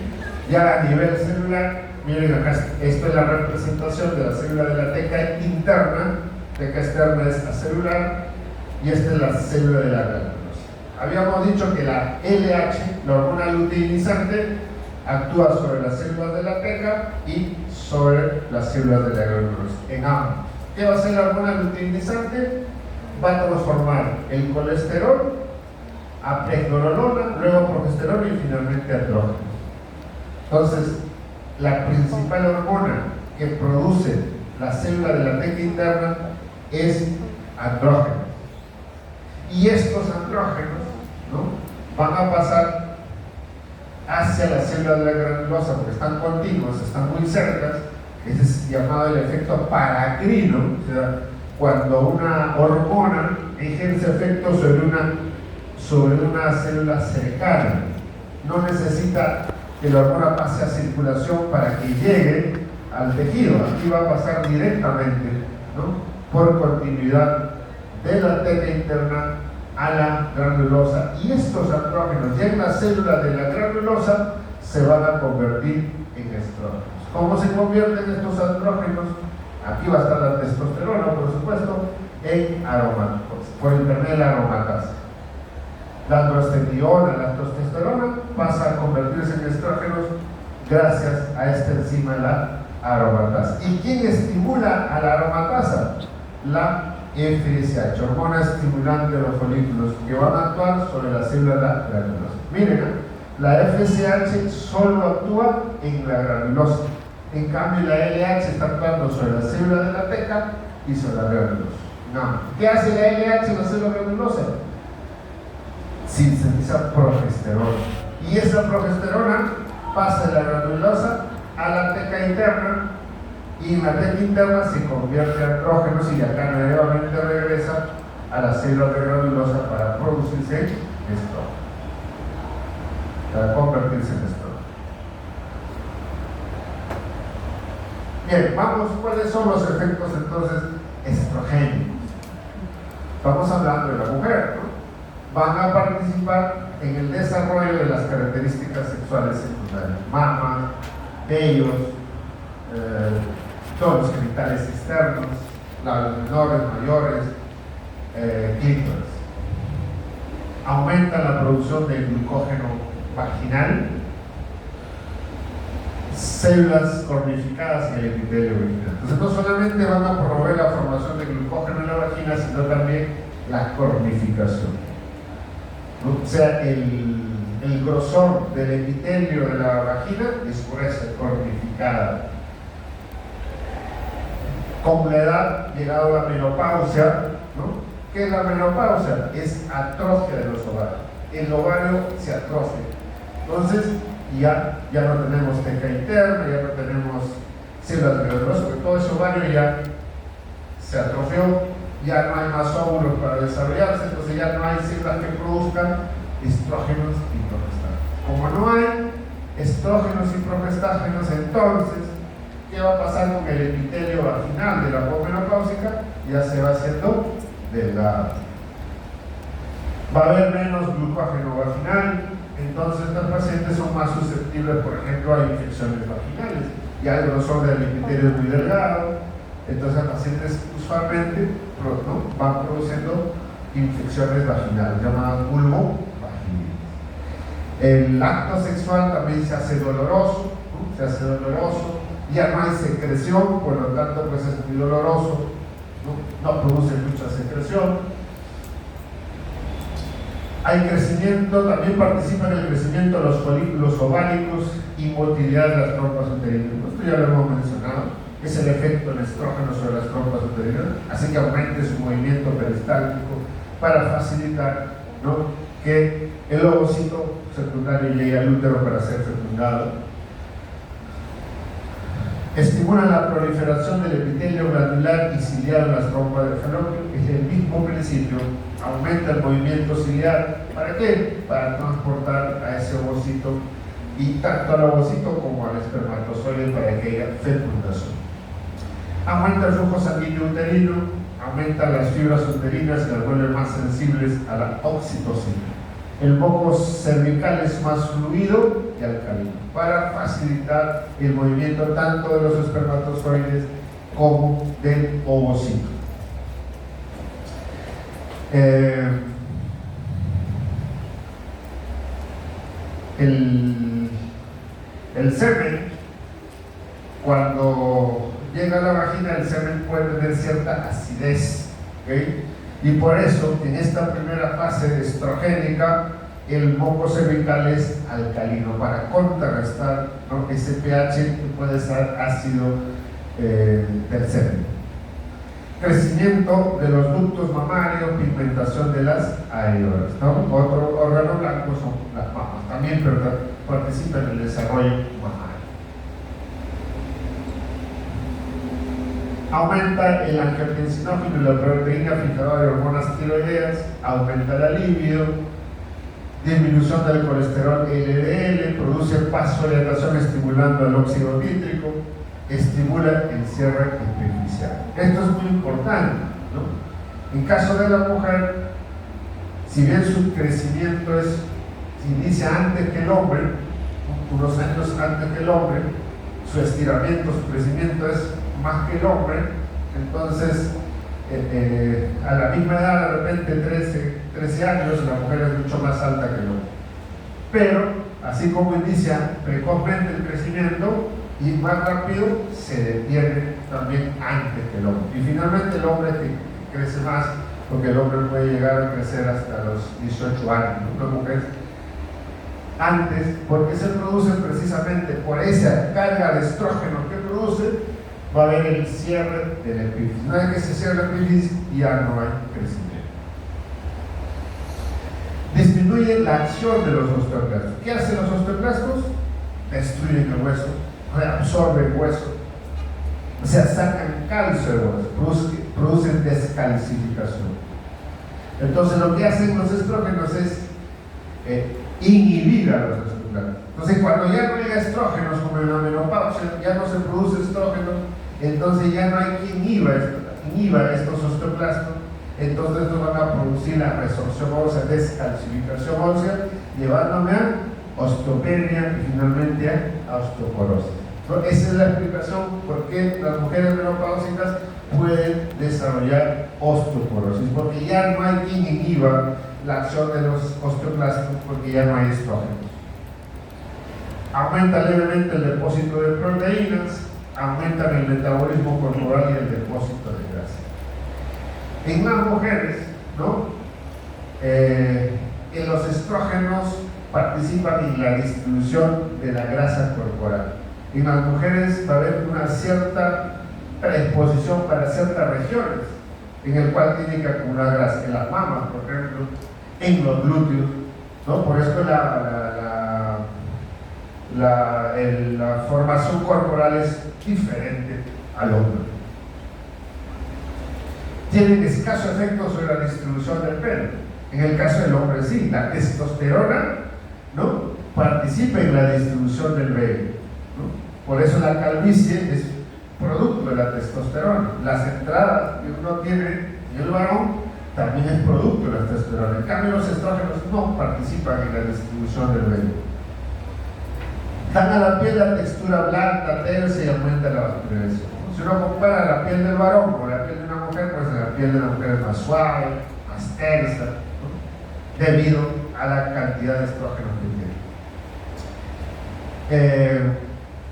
S1: ya a nivel celular, miren acá, esto es la representación de la célula de la teca interna. Teca externa es acelular y esta es la célula de la granulosa. Habíamos dicho que la LH, la hormona luteinizante, actúa sobre las células de la teca y sobre las células de la granulosa, en ambas. ¿Qué va a hacer la hormona luteinizante? Va a transformar el colesterol a pregnenolona, luego progesterona y finalmente andrógeno. Entonces, la principal hormona que produce la célula de la teca interna es andrógeno. Y estos andrógenos, ¿no?, van a pasar hacia la célula de la granulosa porque están continuos, están muy cerca. Ese es llamado el efecto paracrino, o sea, cuando una hormona ejerce efecto sobre una célula cercana. No necesita que la hormona pase a circulación para que llegue al tejido. Aquí va a pasar directamente, ¿no?, por continuidad de la teca interna a la granulosa. Y estos andrógenos ya en la célula de la granulosa se van a convertir en estrógenos. ¿Cómo se convierten estos andrógenos? Aquí va a estar la testosterona, por supuesto, en aromáticos, por intermedio de la aromatasa. La androstenediona, la testosterona, pasa a convertirse en estrógenos gracias a esta enzima, la aromatasa. ¿Y quién estimula a la aromatasa? La FSH, hormona estimulante de los folículos, que van a actuar sobre la célula de la granulosa. Miren, la FSH solo actúa en la granulosa. En cambio, la LH está actuando sobre la célula de la teca y sobre la granulosa. No. ¿Qué hace la LH en la célula granulosa? Sintetiza progesterona. Y esa progesterona pasa de la granulosa a la teca interna, y en la teca interna se convierte en andrógenos y acá nuevamente regresa a la célula de granulosa para producirse estrógeno, para convertirse en estrógeno. Bien, vamos, ¿cuáles son los efectos entonces estrogénicos? Estamos hablando de la mujer, ¿no? Van a participar en el desarrollo de las características sexuales secundarias: mama, vellos, tonos genitales externos, labios menores, mayores, clítoris. Aumenta la producción de glucógeno vaginal células cornificadas en el epitelio vaginal. Entonces no solamente van a promover la formación de glucógeno en la vagina, sino también la cornificación, ¿no? O sea, el grosor del epitelio de la vagina es gruesa, cornificada. Con la edad, llegado a la menopausia, ¿no? ¿Qué es la menopausia? Es atrofia de los ovarios. El ovario se atrofia. Entonces, ya no tenemos teca interna, ya no tenemos células glandulosas, porque todo ese ovario ya se atrofió, ya no hay más óvulos para desarrollarse, entonces ya no hay células que produzcan estrógenos y progestágenos. Como no hay estrógenos y progestágenos, entonces, ¿qué va a pasar con el epitelio vaginal de la posmenopáusica? Ya se va haciendo delgado. Va a haber menos glucógeno vaginal, entonces los pacientes son más susceptibles, por ejemplo, a infecciones vaginales. Ya el grosor del epitelio es muy delgado, entonces los pacientes usualmente, ¿no?, van produciendo infecciones vaginales, llamadas vulvovaginitis. El acto sexual también se hace doloroso, ¿no? Se hace doloroso, ya no hay secreción, por lo tanto pues es muy doloroso, no produce mucha secreción. Hay crecimiento, también participa en el crecimiento de los folículos ováricos y motilidad de las trompas uterinas. Esto ya lo hemos mencionado, es el efecto del estrógeno sobre las trompas uterinas, así que aumente su movimiento peristáltico para facilitar, ¿no?, que el ovocito secundario llegue al útero para ser fecundado. Estimulan la proliferación del epitelio glandular y ciliar en las trompas del falopio. Es el mismo principio, aumenta el movimiento ciliar. ¿Para qué? Para transportar a ese ovocito, y tanto al ovocito como al espermatozoide, para que haya fecundación. Aumenta el flujo sanguíneo uterino, aumenta las fibras uterinas y las vuelve más sensibles a la oxitocina. El moco cervical es más fluido y alcalino, para facilitar el movimiento tanto de los espermatozoides como del ovocito. El semen, cuando llega a la vagina, el semen puede tener cierta acidez, ¿okay? Y por eso, en esta primera fase estrogénica, el moco cervical es alcalino, para contrarrestar, ¿no?, ese pH que puede ser ácido del semen. Crecimiento de los ductos mamarios, pigmentación de las areolas, ¿no? Otro órgano blanco son las mamas también, pero participa en el desarrollo mamario. Aumenta el angiotensinógeno y la proteína fijadora de hormonas tiroideas, aumenta la libido, disminución del colesterol LDL, produce vasodilatación estimulando el óxido nítrico, estimula el cierre epifisial. Esto es muy importante, ¿no? En caso de la mujer, si bien su crecimiento se inicia antes que el hombre, unos años antes que el hombre, su estiramiento, su crecimiento es más que el hombre, entonces a la misma edad, de repente 13 años, la mujer es mucho más alta que el hombre. Pero, así como inicia precozmente el crecimiento y más rápido, se detiene también antes que el hombre. Y finalmente el hombre que crece más, porque el hombre puede llegar a crecer hasta los 18 años, ¿no? La mujer antes, porque se produce precisamente por esa carga de estrógeno que produce, va a haber el cierre del epífisis. Una vez que se cierra el epífisis, ya no hay crecimiento. Disminuye la acción de los osteoclastos. ¿Qué hacen los osteoclastos? Destruyen el hueso, reabsorben el hueso, o sea, sacan calcio del hueso, producen descalcificación. Entonces lo que hacen los estrógenos es inhibir a los osteoclastos. Entonces cuando ya no hay estrógenos, como en la menopausia, ya no se produce estrógeno, entonces ya no hay quien inhiba estos osteoclastos, entonces no van a producir la resorción ósea, descalcificación ósea, llevándome a osteopenia y finalmente a osteoporosis. Entonces, esa es la explicación por qué las mujeres menopáusicas pueden desarrollar osteoporosis, porque ya no hay quien inhiba la acción de los osteoclastos, porque ya no hay estrógenos. aumenta levemente el depósito de proteínas, aumentan el metabolismo corporal y el depósito de grasa. En las mujeres, ¿no? En los estrógenos participan en la distribución de la grasa corporal. En las mujeres va a haber una cierta predisposición para ciertas regiones en el cual tiene que acumular grasa, en las mamas, por ejemplo, en los glúteos, ¿no? Por eso la formación corporal es diferente al hombre. Tienen escaso efecto sobre la distribución del pelo. En el caso del hombre sí, la testosterona, ¿no?, participa en la distribución del vello, ¿no? Por eso la calvicie es producto de la testosterona. Las entradas que uno tiene en el varón también es producto de la testosterona. En cambio, los estrógenos no participan en la distribución del vello. Dan a la piel la textura blanda, tersa y aumenta la vascularización. Si uno compara la piel del varón con la piel de una mujer, pues la piel de la mujer es más suave, más tersa, ¿no?, debido a la cantidad de estrógenos que tiene.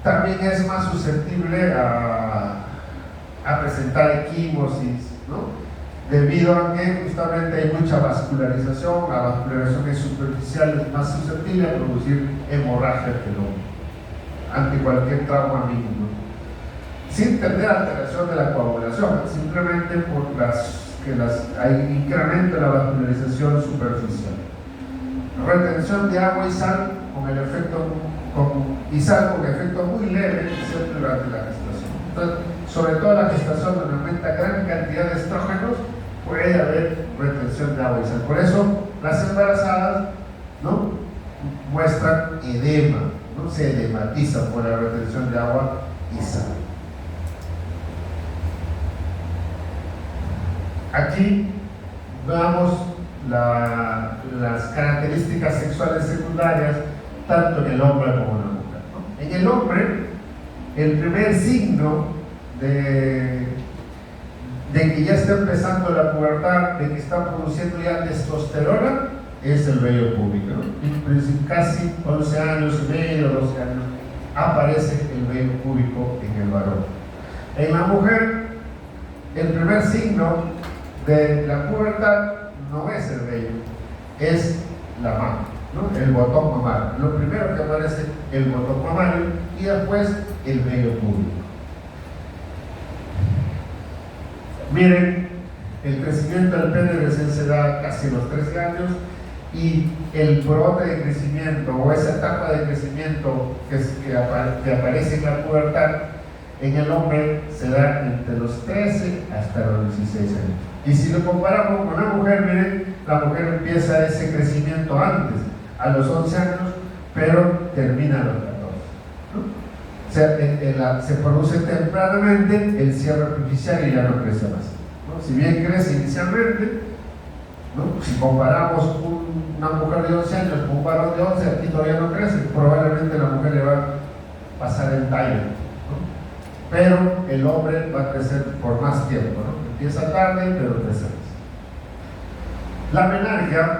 S1: También es más susceptible a presentar equimosis, ¿no?, debido a que justamente hay mucha vascularización. La vascularización es superficial, es más susceptible a producir hemorragia que el hombre, ante cualquier trauma mínimo, sin tener alteración de la coagulación, simplemente por hay incremento de la vascularización superficial. Retención de agua y sal con efecto muy leve, excepto durante la gestación. Entonces, sobre todo la gestación, donde aumenta gran cantidad de estrógenos, puede haber retención de agua y sal. Por eso las embarazadas, ¿no?, muestran edema, ¿no?, se edematizan por la retención de agua y sal. Aquí veamos las características sexuales secundarias tanto en el hombre como en la mujer, ¿no? En el hombre, el primer signo de que ya está empezando la pubertad, de que está produciendo ya testosterona, es el vello púbico, ¿no? Casi 11 años y medio, 12 años, aparece el vello púbico en el varón. En la mujer, el primer signo de la pubertad no es el vello, es la mama, ¿no?, el botón mamario. Lo primero que aparece, el botón mamario, y después el vello púbico. Miren, el crecimiento del pene recién se da casi a los 13 años, y el brote de crecimiento o esa etapa de crecimiento que aparece en la pubertad en el hombre se da entre los 13 hasta los 16 años. Y si lo comparamos con la mujer, miren, la mujer empieza ese crecimiento antes, a los 11 años, pero termina a los 14, ¿no? O sea, se produce tempranamente el cierre artificial y ya no crece más, ¿no? Si bien crece inicialmente, ¿no?, si comparamos una mujer de 11 años con un varón de 11, aquí todavía no crece, probablemente la mujer le va a pasar el tallo, ¿no?, pero el hombre va a crecer por más tiempo, ¿no? Empieza tarde, pero crece más. La menarquia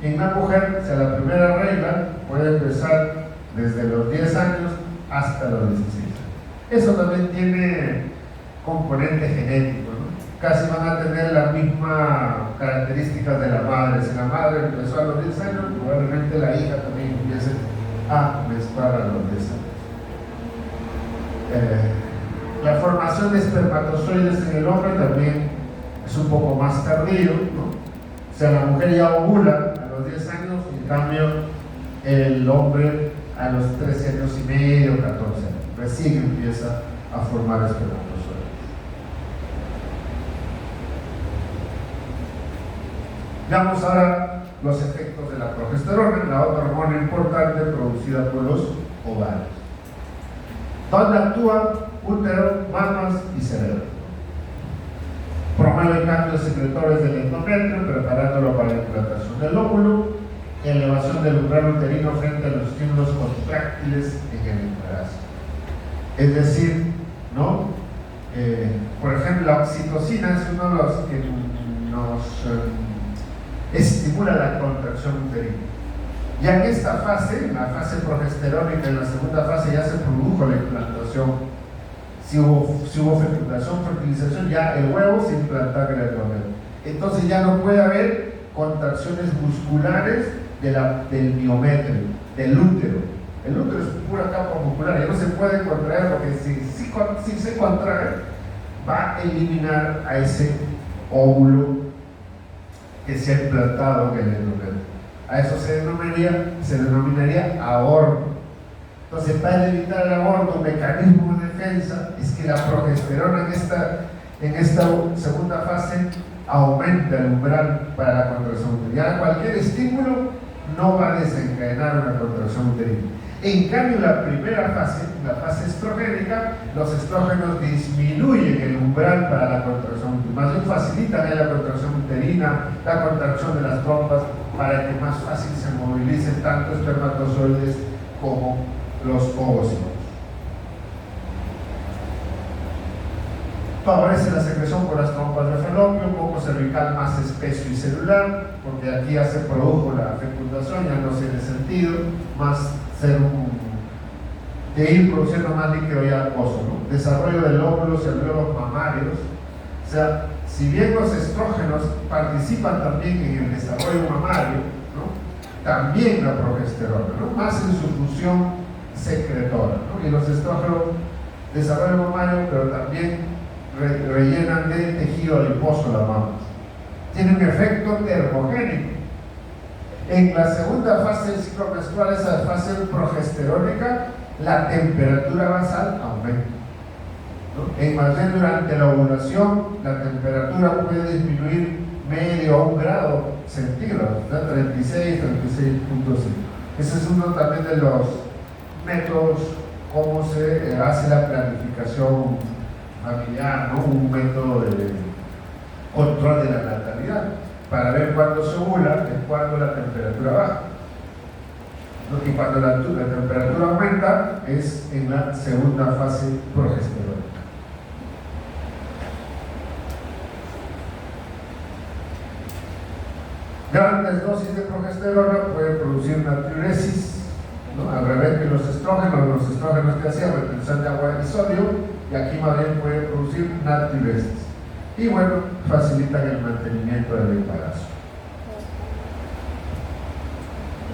S1: en la mujer, o sea, la primera regla puede empezar desde los 10 años hasta los 16 años. Eso también tiene componente genético, ¿no? Casi van a tener la misma características de la madre. Si la madre empezó a los 10 años, probablemente la hija también empiece a menstruar a los 10 años. La formación de espermatozoides en el hombre también es un poco más tardío, ¿no? O sea, la mujer ya ovula a los 10 años, en cambio el hombre a los 13 años y medio, 14 años, recién empieza a formar espermatozoides. Veamos ahora los efectos de la progesterona, la otra hormona importante producida por los ovarios. ¿Dónde actúa? Útero, mamas y cerebro. Promueve cambios secretores del endometrio, preparándolo para la implantación del óvulo, elevación del umbral uterino frente a los estímulos contráctiles en el embarazo. Es decir, ¿no? Por ejemplo, la oxitocina es uno de los que nos estimula la contracción uterina. Ya en esta fase, en la fase progesterónica, en la segunda fase ya se produjo la implantación. Si hubo fecundación, fertilización, ya el huevo se implanta gradualmente. Entonces ya no puede haber contracciones musculares del miometrio, del útero. El útero es pura capa muscular, ya no se puede contraer porque si se contrae, va a eliminar a ese óvulo que se ha implantado en el endometrio. A eso se denominaría aborto. Entonces, para evitar el aborto, un mecanismo de defensa es que la progesterona en esta segunda fase aumenta el umbral para la contracción uterina. Ya cualquier estímulo no va a desencadenar una contracción uterina. En cambio, la primera fase, la fase estrogénica, los estrógenos disminuyen el umbral para la contracción uterina, más bien facilitan la contracción uterina, la contracción de las trompas, para que más fácil se movilicen tanto espermatozoides como los ovocitos. Favorece la secreción por las trompas de falopio, un poco cervical más espeso y celular, porque aquí ya se produjo la fecundación, ya no tiene sentido más de ir produciendo más líquido ya acuoso, ¿no? Desarrollo del óvulo, se abrió los mamarios. O sea, si bien los estrógenos participan también en el desarrollo mamario, ¿no? También la progesterona, ¿no? Más en su función secretora, ¿no? Y los estrógenos desarrollan mamario, pero también rellenan de tejido adiposo las mamas. Tienen un efecto termogénico. En la segunda fase del ciclo menstrual, esa fase progesterónica, la temperatura basal aumenta, ¿no? Más bien durante la ovulación, la temperatura puede disminuir medio a 1 grado centígrado, ¿no? 36, 36.5. Ese es uno también de los métodos cómo se hace la planificación familiar, ¿no? Un método de control de la natalidad para ver cuándo se ovula y cuándo la temperatura baja, ¿no? Y cuando la temperatura aumenta es en la segunda fase progesterónica. Grandes dosis de progesterona pueden producir natriuresis, ¿no? Al revés que los estrógenos que hacían retención de agua y sodio, y aquí más bien puede producir natriuresis. Y bueno, facilitan el mantenimiento del embarazo.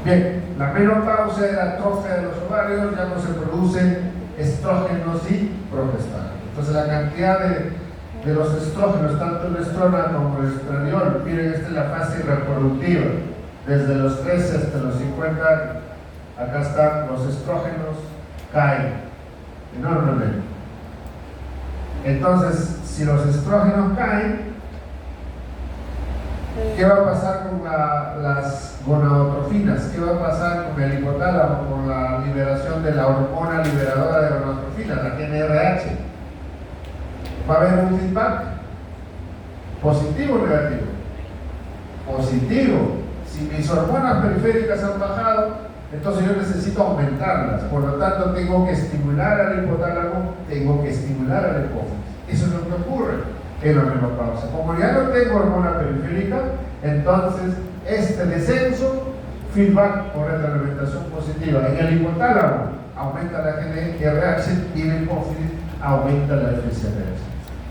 S1: Bien, la menopausia y la atrofia de los ovarios, ya no se producen estrógenos y progesterona. Entonces la cantidad de los estrógenos, tanto el estrona como el estradiol, miren, esta es la fase reproductiva, desde los 13 hasta los 50 años. Acá están los estrógenos, caen enormemente. Entonces, si los estrógenos caen, ¿qué va a pasar con las gonadotrofinas? ¿Qué va a pasar con el hipotálamo, con la liberación de la hormona liberadora de gonadotrofinas, la GnRH? ¿Va a haber un feedback? ¿Positivo o negativo? Positivo. Si mis hormonas periféricas han bajado, entonces yo necesito aumentarlas. Por lo tanto, tengo que estimular al hipotálamo, tengo que estimular a la hipófisis. Eso es lo que ocurre en la menopausia. Como ya no tengo hormona periférica, entonces este descenso, feedback o retroalimentación positiva. En el hipotálamo aumenta la GnRH y en la hipófisis aumenta la FSH.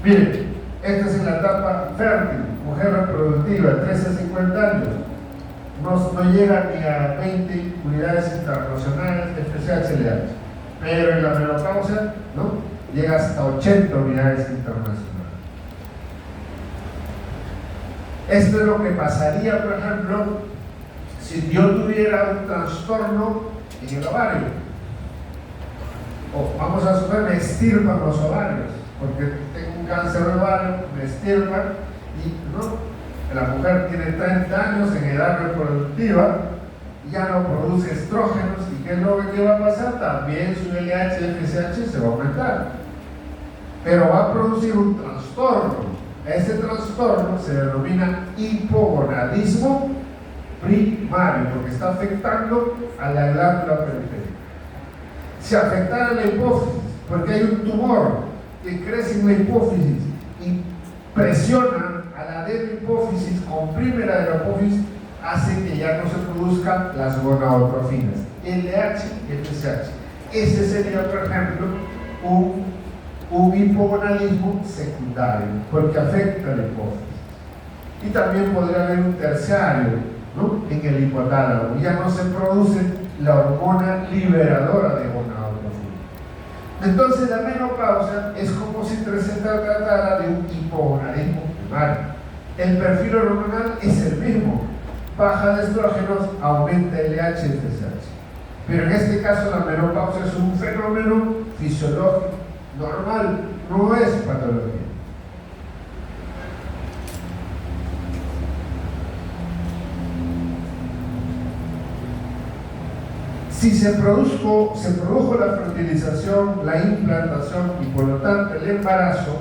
S1: Miren, esta es en la etapa fértil, mujer reproductiva, 13 a 50 años. No llega ni a 20 unidades internacionales de FSH-LH, pero en la menopausia, ¿no?, llega hasta 80 unidades internacionales. Esto es lo que pasaría, por ejemplo, si yo tuviera un trastorno en el ovario. O vamos a suponer, me extirpan los ovarios, porque tengo un cáncer de ovario, me extirpan y no. La mujer tiene 30 años en edad reproductiva, ya no produce estrógenos, y ¿qué es lo que va a pasar? También su LH y FSH se va a aumentar, pero va a producir un trastorno. Ese trastorno se denomina hipogonadismo primario, porque está afectando a la glándula periférica. Si afectara la hipófisis, porque hay un tumor que crece en la hipófisis y presiona a la adenohipófisis, comprime la adenohipófisis, hace que ya no se produzcan las gonadotrofinas, LH y FSH. Ese sería, por ejemplo, un hipogonadismo secundario, porque afecta a la hipófisis. Y también podría haber un terciario, ¿no?, en el hipotálamo. Ya no se produce la hormona liberadora de gonadotrofina. Entonces la menopausia es como si se tratara de un hipogonadismo primario. El perfil hormonal es el mismo. Baja de estrógenos, aumenta LH y FSH. Pero en este caso la menopausia es un fenómeno fisiológico normal, no es patología. Si se produjo la fertilización, la implantación y por lo tanto el embarazo,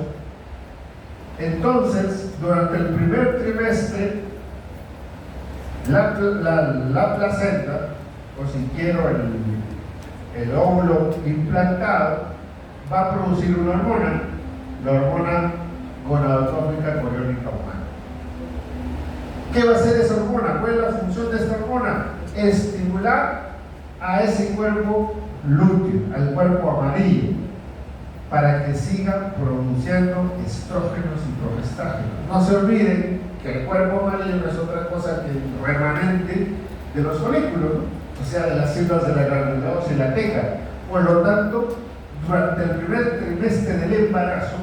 S1: entonces durante el primer trimestre la placenta, o si quiero el óvulo implantado, va a producir una hormona, la hormona gonadotrófica coriónica humana. ¿Qué va a hacer esa hormona? ¿Cuál es la función de esta hormona? Estimular a ese cuerpo lúteo, al cuerpo amarillo, para que siga produciendo estrógenos y progestágenos. No se olviden que el cuerpo amarillo no es otra cosa que el remanente de los folículos, ¿no?, o sea, de las células de la glándula ósea y la teca. Por lo tanto, durante el primer trimestre del embarazo,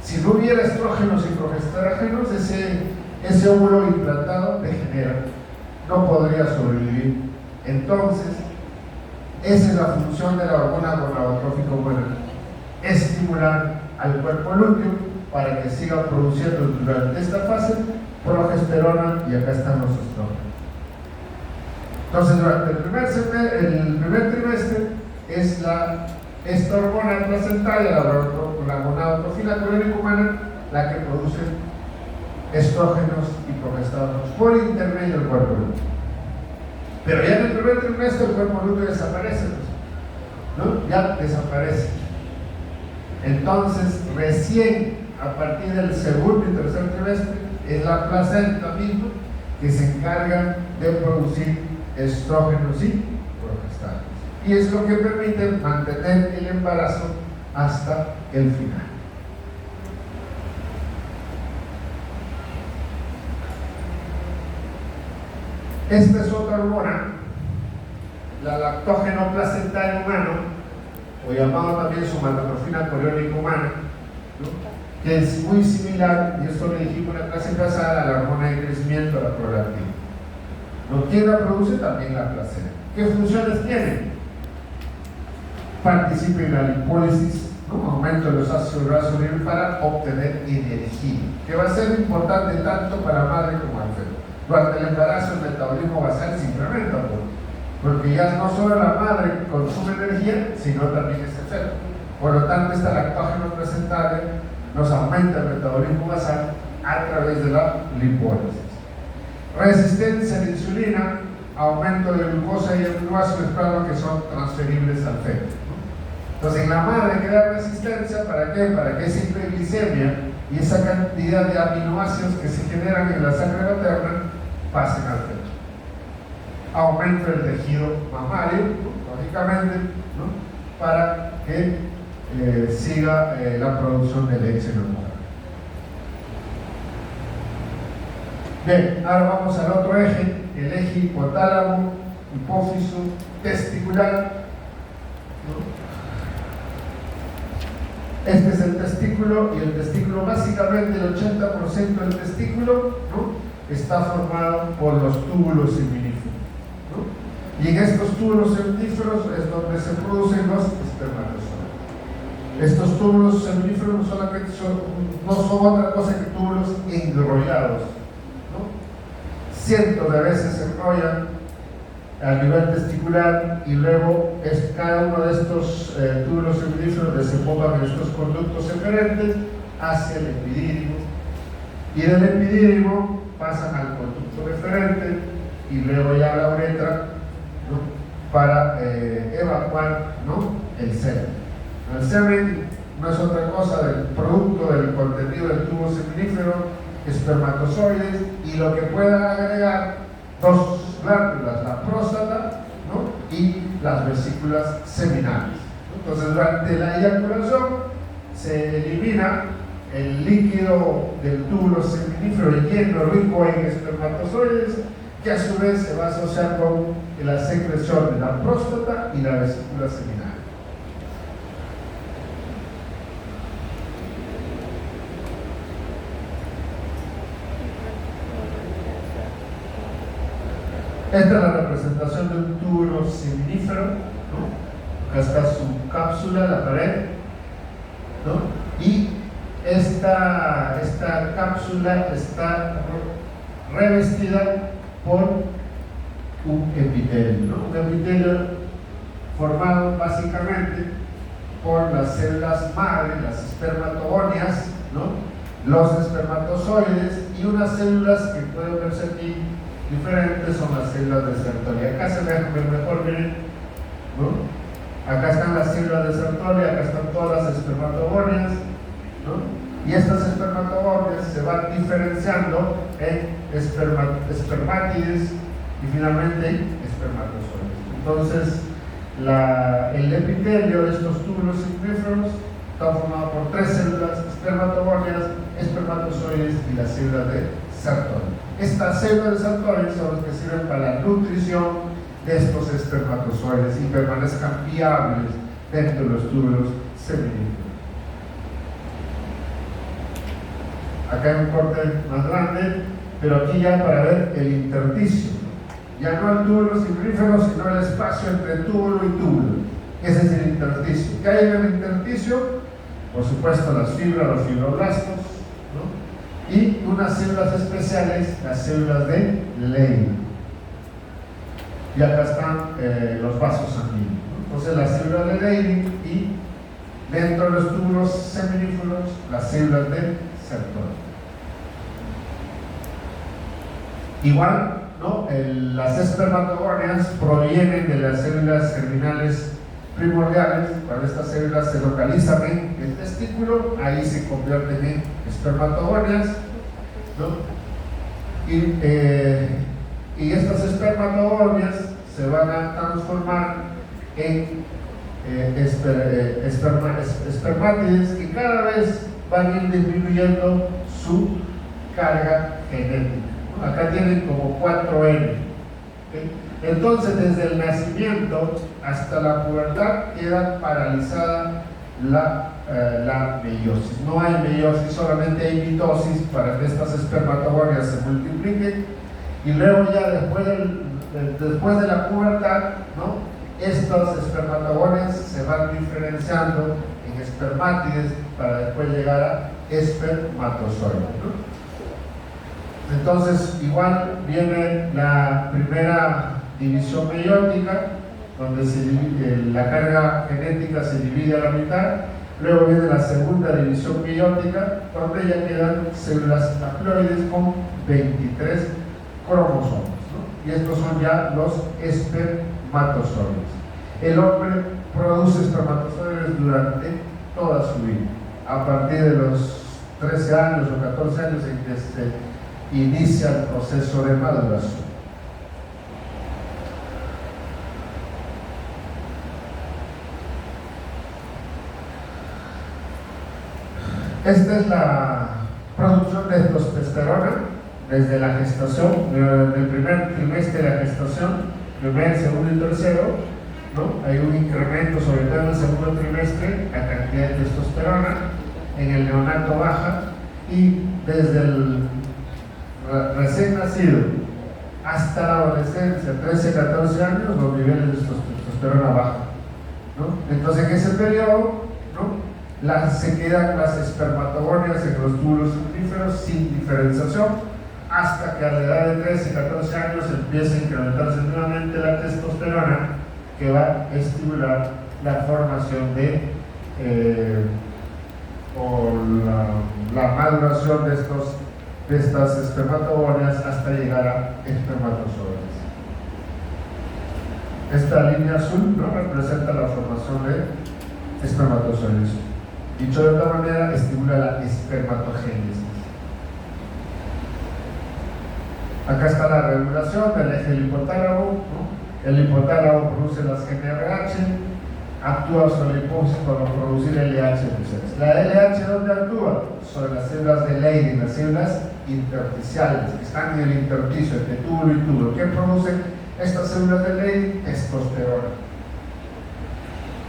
S1: si no hubiera estrógenos y progestágenos, ese óvulo implantado degenera, no podría sobrevivir. Entonces, esa es la función de la hormona gonadotrófica humana: estimular al cuerpo lúteo para que siga produciendo durante esta fase progesterona, y acá están los estrógenos. Entonces, durante el primer trimestre es esta hormona placentaria, la gonadotrofina coriónica humana, la que produce estrógenos y progestados por intermedio del cuerpo lúteo. Pero ya en el primer trimestre el cuerpo lúteo desaparece, ¿no? Ya desaparece. Entonces, recién a partir del segundo y tercer trimestre es la placenta misma que se encarga de producir estrógenos y progestados. Y es lo que permite mantener el embarazo hasta el final. Esta es otra hormona, la lactógeno placentario humano, o llamado también somatotrofina coriónica humana, ¿no?, que es muy similar, y esto lo dijimos en la clase pasada, a la hormona de crecimiento, la prolactina. ¿No? ¿Quién la produce? También la placenta. ¿Qué funciones tiene? Participa en la lipólisis, ¿no?, aumento de los ácidos grasos libres para obtener energía, que va a ser importante tanto para la madre como el feto. Durante el embarazo el metabolismo basal se incrementa, porque ya no solo la madre consume energía, sino también ese feto. Por lo tanto, esta lactógeno placentaria nos aumenta el metabolismo basal a través de la lipólisis. Resistencia a la insulina, aumento de glucosa y aminoácidos mezclados que son transferibles al feto. Entonces, en la madre crea resistencia, ¿para qué? Para que esa hiperglicemia y esa cantidad de aminoácidos que se generan en la sangre materna pasen al feto. Aumenta el tejido mamario, ¿no?, lógicamente, ¿no?, para que siga la producción de leche en la mujer. Bien, ahora vamos al otro eje, el eje hipotálamo, hipófiso, testicular, ¿no? Este es el testículo, y el testículo, básicamente el 80% del testículo, ¿no?, está formado por los túbulos seminíferos, ¿no? Y en estos túbulos seminíferos es donde se producen los espermatozoides. Estos túbulos seminíferos no son otra cosa que túbulos enrollados, ¿no? Cientos de veces se enrollan a nivel testicular, y luego cada uno de estos túbulos seminíferos desembocan en estos conductos eferentes hacia el epidídimo, y del epidídimo pasan al conducto deferente y luego ya a la uretra, ¿no?, para evacuar, ¿no?, el semen. El semen no es otra cosa del producto del contenido del tubo seminífero, espermatozoides y lo que pueda agregar dos glándulas, la próstata, ¿no? Y las vesículas seminales. Entonces, durante la eyaculación se elimina el líquido del túbulo seminífero lleno, rico en espermatozoides, que a su vez se va a asociar con la secreción de la próstata y la vesícula seminal. Esta es la representación de un túbulo seminífero, ¿no? Acá está su cápsula, la pared, ¿no? Y esta cápsula está revestida por un epitelio, ¿no? Un epitelio formado básicamente por las células madre, las espermatogonias, ¿no? Los espermatozoides y unas células que pueden verse aquí diferentes son las células de Sertoli. Acá se ve mejor, miren, ¿no? Acá están las células de Sertoli, acá están todas las espermatogonias, ¿no? Y estas espermatogonias se van diferenciando en espermátides y finalmente espermatozoides. Entonces, el epitelio de estos túbulos seminíferos está formado por tres células: espermatogonias, espermatozoides y las células de Sertoli. Estas células de Sertoli son las que sirven para la nutrición de estos espermatozoides y permanezcan viables dentro de los túbulos seminíferos. Acá hay un corte más grande, pero aquí ya para ver el intersticio, ya no el túbulo seminífero, sino el espacio entre túbulo y túbulo. Ese es el intersticio. ¿Qué hay en el intersticio? Por supuesto, las fibras, los fibroblastos, ¿no? Y unas células especiales, las células de Leydig. Y acá están los vasos sanguíneos, ¿no? Entonces, las células de Leydig y dentro de los túbulos seminíferos, las células de Sertoli. Igual, ¿no? Las espermatogonias provienen de las células germinales primordiales. Cuando estas células se localizan en el testículo, ahí se convierten en espermatogonias, ¿no? Y estas espermatogonias se van a transformar en espermátides que cada vez van a ir disminuyendo su carga genética. Acá tienen como 4N. ¿Okay? Entonces, desde el nacimiento hasta la pubertad queda paralizada la meiosis. No hay meiosis, solamente hay mitosis para que estas espermatogonias se multipliquen, y luego ya después de la pubertad, ¿no? Estas espermatogonias se van diferenciando en espermátides para después llegar a espermatozoides, ¿no? Entonces, igual viene la primera división meiótica, donde la carga genética se divide a la mitad. Luego viene la segunda división meiótica, donde ya quedan células haploides con 23 cromosomas, ¿no? Y estos son ya los espermatozoides. El hombre produce espermatozoides durante toda su vida. A partir de los 13 años o 14 años en que se inicia el proceso de maduración. Esta es la producción de testosterona desde la gestación, del primer trimestre de la gestación, primer, segundo y tercero, ¿no? Hay un incremento, sobre todo en el segundo trimestre, la cantidad de testosterona. En el neonato baja, y desde el recién nacido hasta la adolescencia, 13-14 años, los niveles de testosterona bajan, ¿no? Entonces, en ese periodo, ¿no? Se quedan las espermatogonias en los túbulos seminíferos sin diferenciación, hasta que a la edad de 13-14 años empieza a incrementarse nuevamente la testosterona, que va a estimular la formación de la maduración de estas espermatogonias hasta llegar a espermatozoides. Esta línea azul, ¿no? Representa la formación de espermatozoides. Dicho de otra manera, estimula la espermatogénesis. Acá está la regulación del eje del hipotálamo, ¿no? El hipotálamo produce las GnRH, actúa sobre la hipófisis para producir LH. ¿La LH dónde actúa? Sobre las células de Leydig, las células intersticiales, que están en el intersticio entre túbulo y túbulo. ¿Qué producen estas células de Leydig? Testosterona.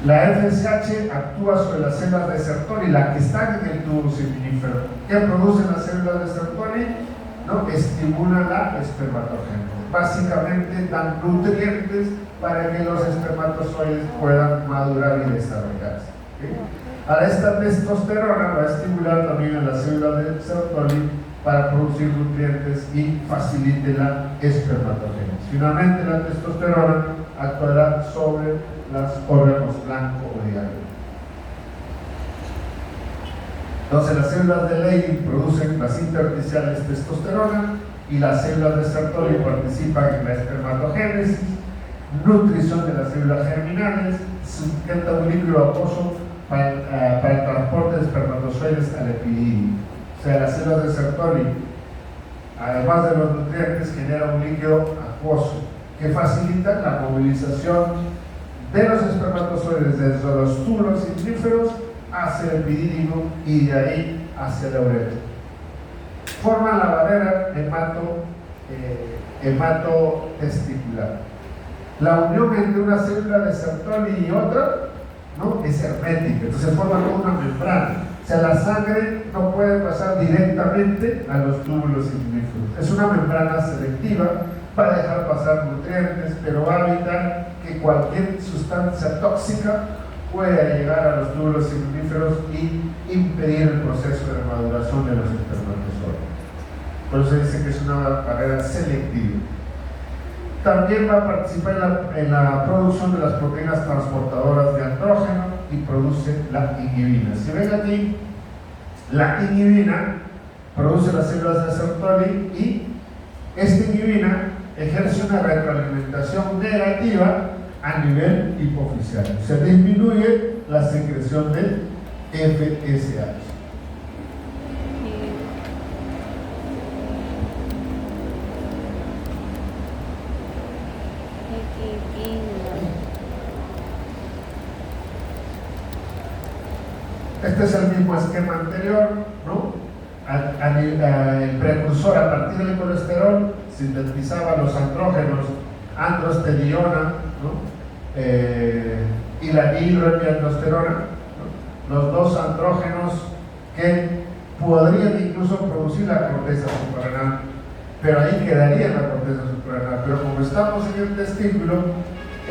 S1: La FSH actúa sobre las células de Sertoli, las que están en el túbulo seminífero. ¿Qué producen las células de Sertoli? ¿No? Estimulan la espermatogénesis. Básicamente dan nutrientes para que los espermatozoides puedan madurar y desarrollarse. ¿Okay? Ahora, esta testosterona va a estimular también a las células de Sertoli para producir nutrientes y facilite la espermatogénesis. Finalmente, la testosterona actuará sobre los órganos blanco o diario. Entonces, las células de Leydig producen las intersticiales testosterona y las células de Sertoli participan en la espermatogénesis, nutrición de las células germinales, sujeta un líquido acuoso para el transporte de espermatozoides al epididio. O sea, las células de Sertoli, además de los nutrientes, generan un líquido acuoso que facilita la movilización de los espermatozoides desde los túbulos seminíferos hacia el epidídimo y de ahí hacia la uretra. Forman la barrera hematotesticular. La unión entre una célula de Sertoli y otra, ¿no?, es hermética, entonces forma como una membrana. O sea, la sangre no puede pasar directamente a los túbulos seminíferos. Es una membrana selectiva para dejar pasar nutrientes, pero va a evitar que cualquier sustancia tóxica pueda llegar a los túbulos seminíferos y impedir el proceso de maduración de los espermatozoides. Por eso dice que es una barrera selectiva. También va a participar en la producción de las proteínas transportadoras de andrógeno y produce la inhibina. Si ven aquí, la inhibina produce las células de Sertoli y esta inhibina ejerce una retroalimentación negativa a nivel hipofisial. Se disminuye la secreción de FSH. Este es el mismo esquema anterior, ¿no? El precursor a partir del colesterol sintetizaba los andrógenos androstenediona, ¿no? Y la dihidroepiandrosterona, ¿no? Los dos andrógenos que podrían incluso producir la corteza suprarrenal, pero ahí quedaría la corteza suprarrenal. Pero como estamos en el testículo,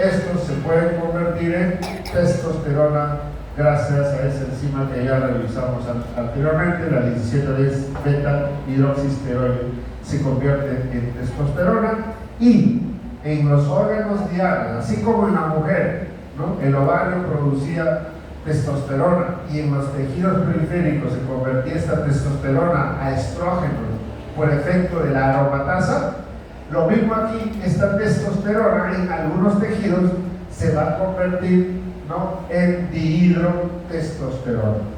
S1: estos se pueden convertir en testosterona gracias a esa enzima que ya revisamos anteriormente, la 17 beta hidroxisteroide se convierte en testosterona, y en los órganos diarios, así como en la mujer, ¿no?, el ovario producía testosterona y en los tejidos periféricos se convertía esta testosterona a estrógenos por efecto de la aromatasa. Lo mismo aquí, esta testosterona en algunos tejidos se va a convertir, ¿no?, en dihidrotestosterona.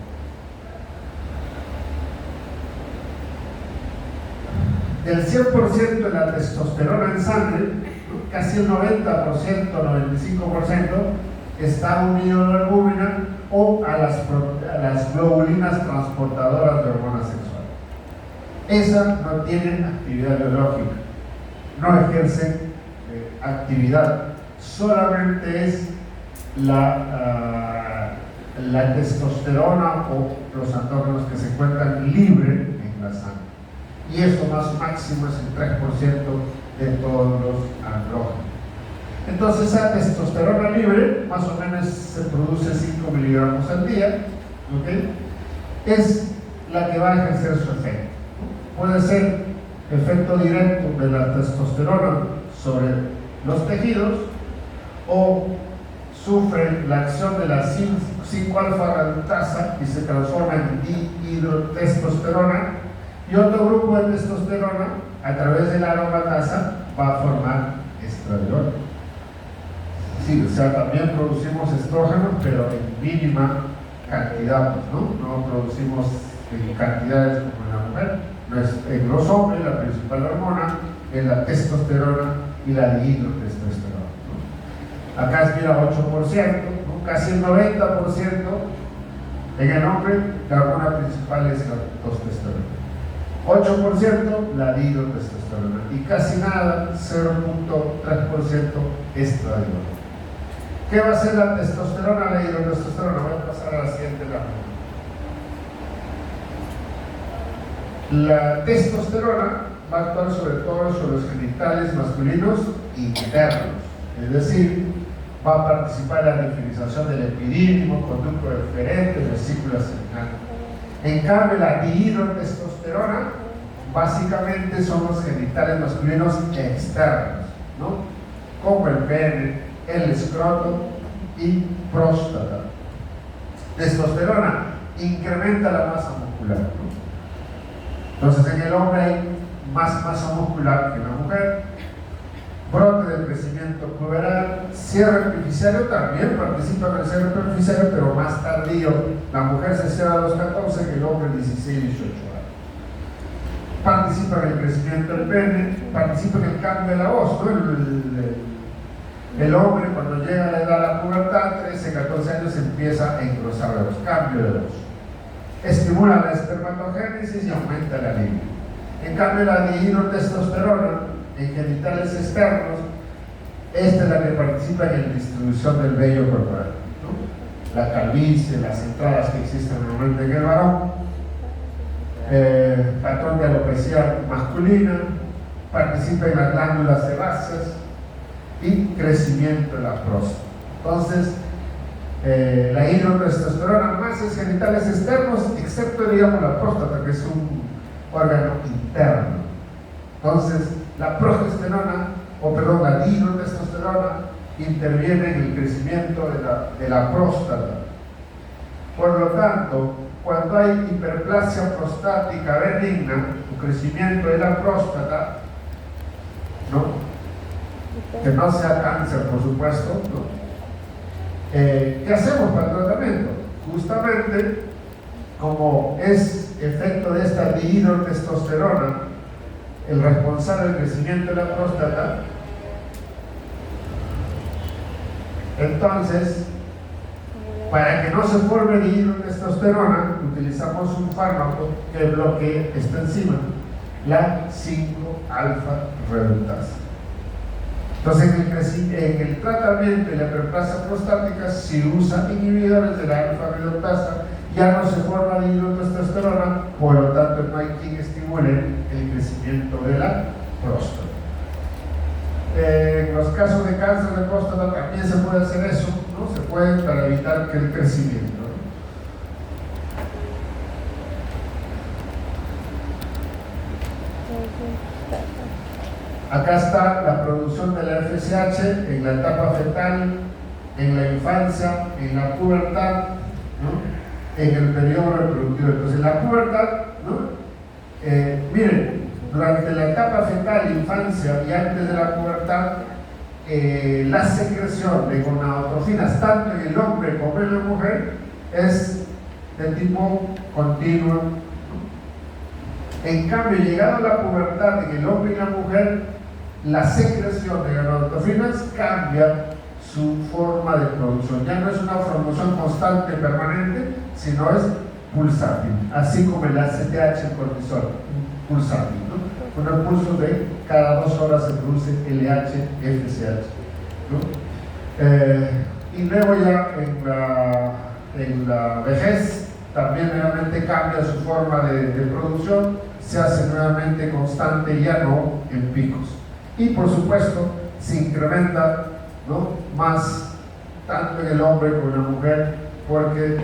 S1: Del 100% de la testosterona en sangre, ¿no?, casi el 90%, 95% está unido a la albúmina o a las globulinas transportadoras de hormonas sexuales. Esa no tiene actividad biológica, no ejerce actividad, solamente es la testosterona o los andrógenos que se encuentran libres en la sangre. Y eso máximo es el 3% de todos los andrógenos. Entonces, esa testosterona libre, más o menos se produce 5 miligramos al día, ¿okay?, es la que va a ejercer su efecto. Puede ser efecto directo de la testosterona sobre los tejidos, o sufre la acción de la 5-alfa-reductasa y se transforma en dihidrotestosterona, y otro grupo de testosterona a través de la aromatasa va a formar estradiol. Sí, o sea, también producimos estrógenos, pero en mínima cantidad, no producimos en cantidades como en la mujer. En los hombres la principal hormona es la testosterona y la dihidrotestosterona, ¿no? Acá es, mira, 8%, ¿no? Casi el 90% en el hombre. La hormona principal es la testosterona, 8% la dihidrotestosterona y casi nada, 0.3% estradiol. ¿Qué va a hacer la testosterona, la dihidrotestosterona? Voy a pasar a la siguiente lámina. La testosterona va a actuar sobre todo sobre los genitales masculinos internos, es decir, va a participar en la diferenciación del epidídimo, conducto deferente, vesícula seminal. En cambio, la dihidrotestosterona básicamente son los genitales masculinos externos, ¿no? Como el pene, el escroto y próstata. Testosterona incrementa la masa muscular, ¿no? Entonces, en el hombre hay más masa muscular que en la mujer. Brote del crecimiento puberal, cierre epifisiario, también participa en el cierre epifisiario, pero más tardío. La mujer se cierra a los 14, el hombre 16, 18 años. Participa en el crecimiento del pene, participa en el cambio de la voz, ¿no? El hombre, cuando llega a la edad de la pubertad, 13, 14 años, empieza a engrosar la voz, cambio de voz. Estimula la espermatogénesis y aumenta la libido. En cambio, la dihidrotestosterona en genitales externos, esta es la que participa en la distribución del vello corporal, ¿no? La calvicie, las entradas que existen normalmente en el varón, patrón de alopecia masculina, participa en las glándulas sebáceas y crecimiento de la próstata. Entonces, la hidrotestosterona más es genitales externos, excepto, digamos, la próstata, que es un órgano interno. Entonces, la progesterona, la dihidrotestosterona interviene en el crecimiento de la próstata. Por lo tanto, cuando hay hiperplasia prostática benigna, o crecimiento de la próstata, ¿no? Que no sea cáncer, por supuesto, ¿no? ¿Qué hacemos para el tratamiento? Justamente, como es efecto de esta dihidrotestosterona el responsable del crecimiento de la próstata, entonces, para que no se forme dihidrotestosterona, utilizamos un fármaco que bloquee esta enzima, la 5-alfa reductasa. Entonces, en el tratamiento de la hiperplasia prostática, si usa inhibidores de la alfa reductasa, ya no se forma dihidrotestosterona, por lo tanto no hay quien estimule el crecimiento de la próstata. En los casos de cáncer de próstata también se puede hacer eso, ¿no? Se puede, para evitar que el crecimiento, ¿no? Acá está la producción de la FSH en la etapa fetal, en la infancia, en la pubertad, ¿no? En el periodo reproductivo. Entonces, la pubertad, ¿no? Miren, durante la etapa fetal, infancia y antes de la pubertad, la secreción de gonadotrofinas, tanto en el hombre como en la mujer, es de tipo continuo, ¿no? En cambio, llegado a la pubertad en el hombre y la mujer, la secreción de gonadotrofinas cambia su forma de producción. Ya no es una formación constante, permanente, sino es pulsátil, así como el ACTH, el cortisol, pulsátil, ¿no? Con el pulso de cada 2 horas se produce LH, FSH, ¿no? Y luego ya en la vejez también nuevamente cambia su forma de producción, se hace nuevamente constante, ya no en picos. Y por supuesto se incrementa, ¿no? Más tanto en el hombre como en la mujer, porque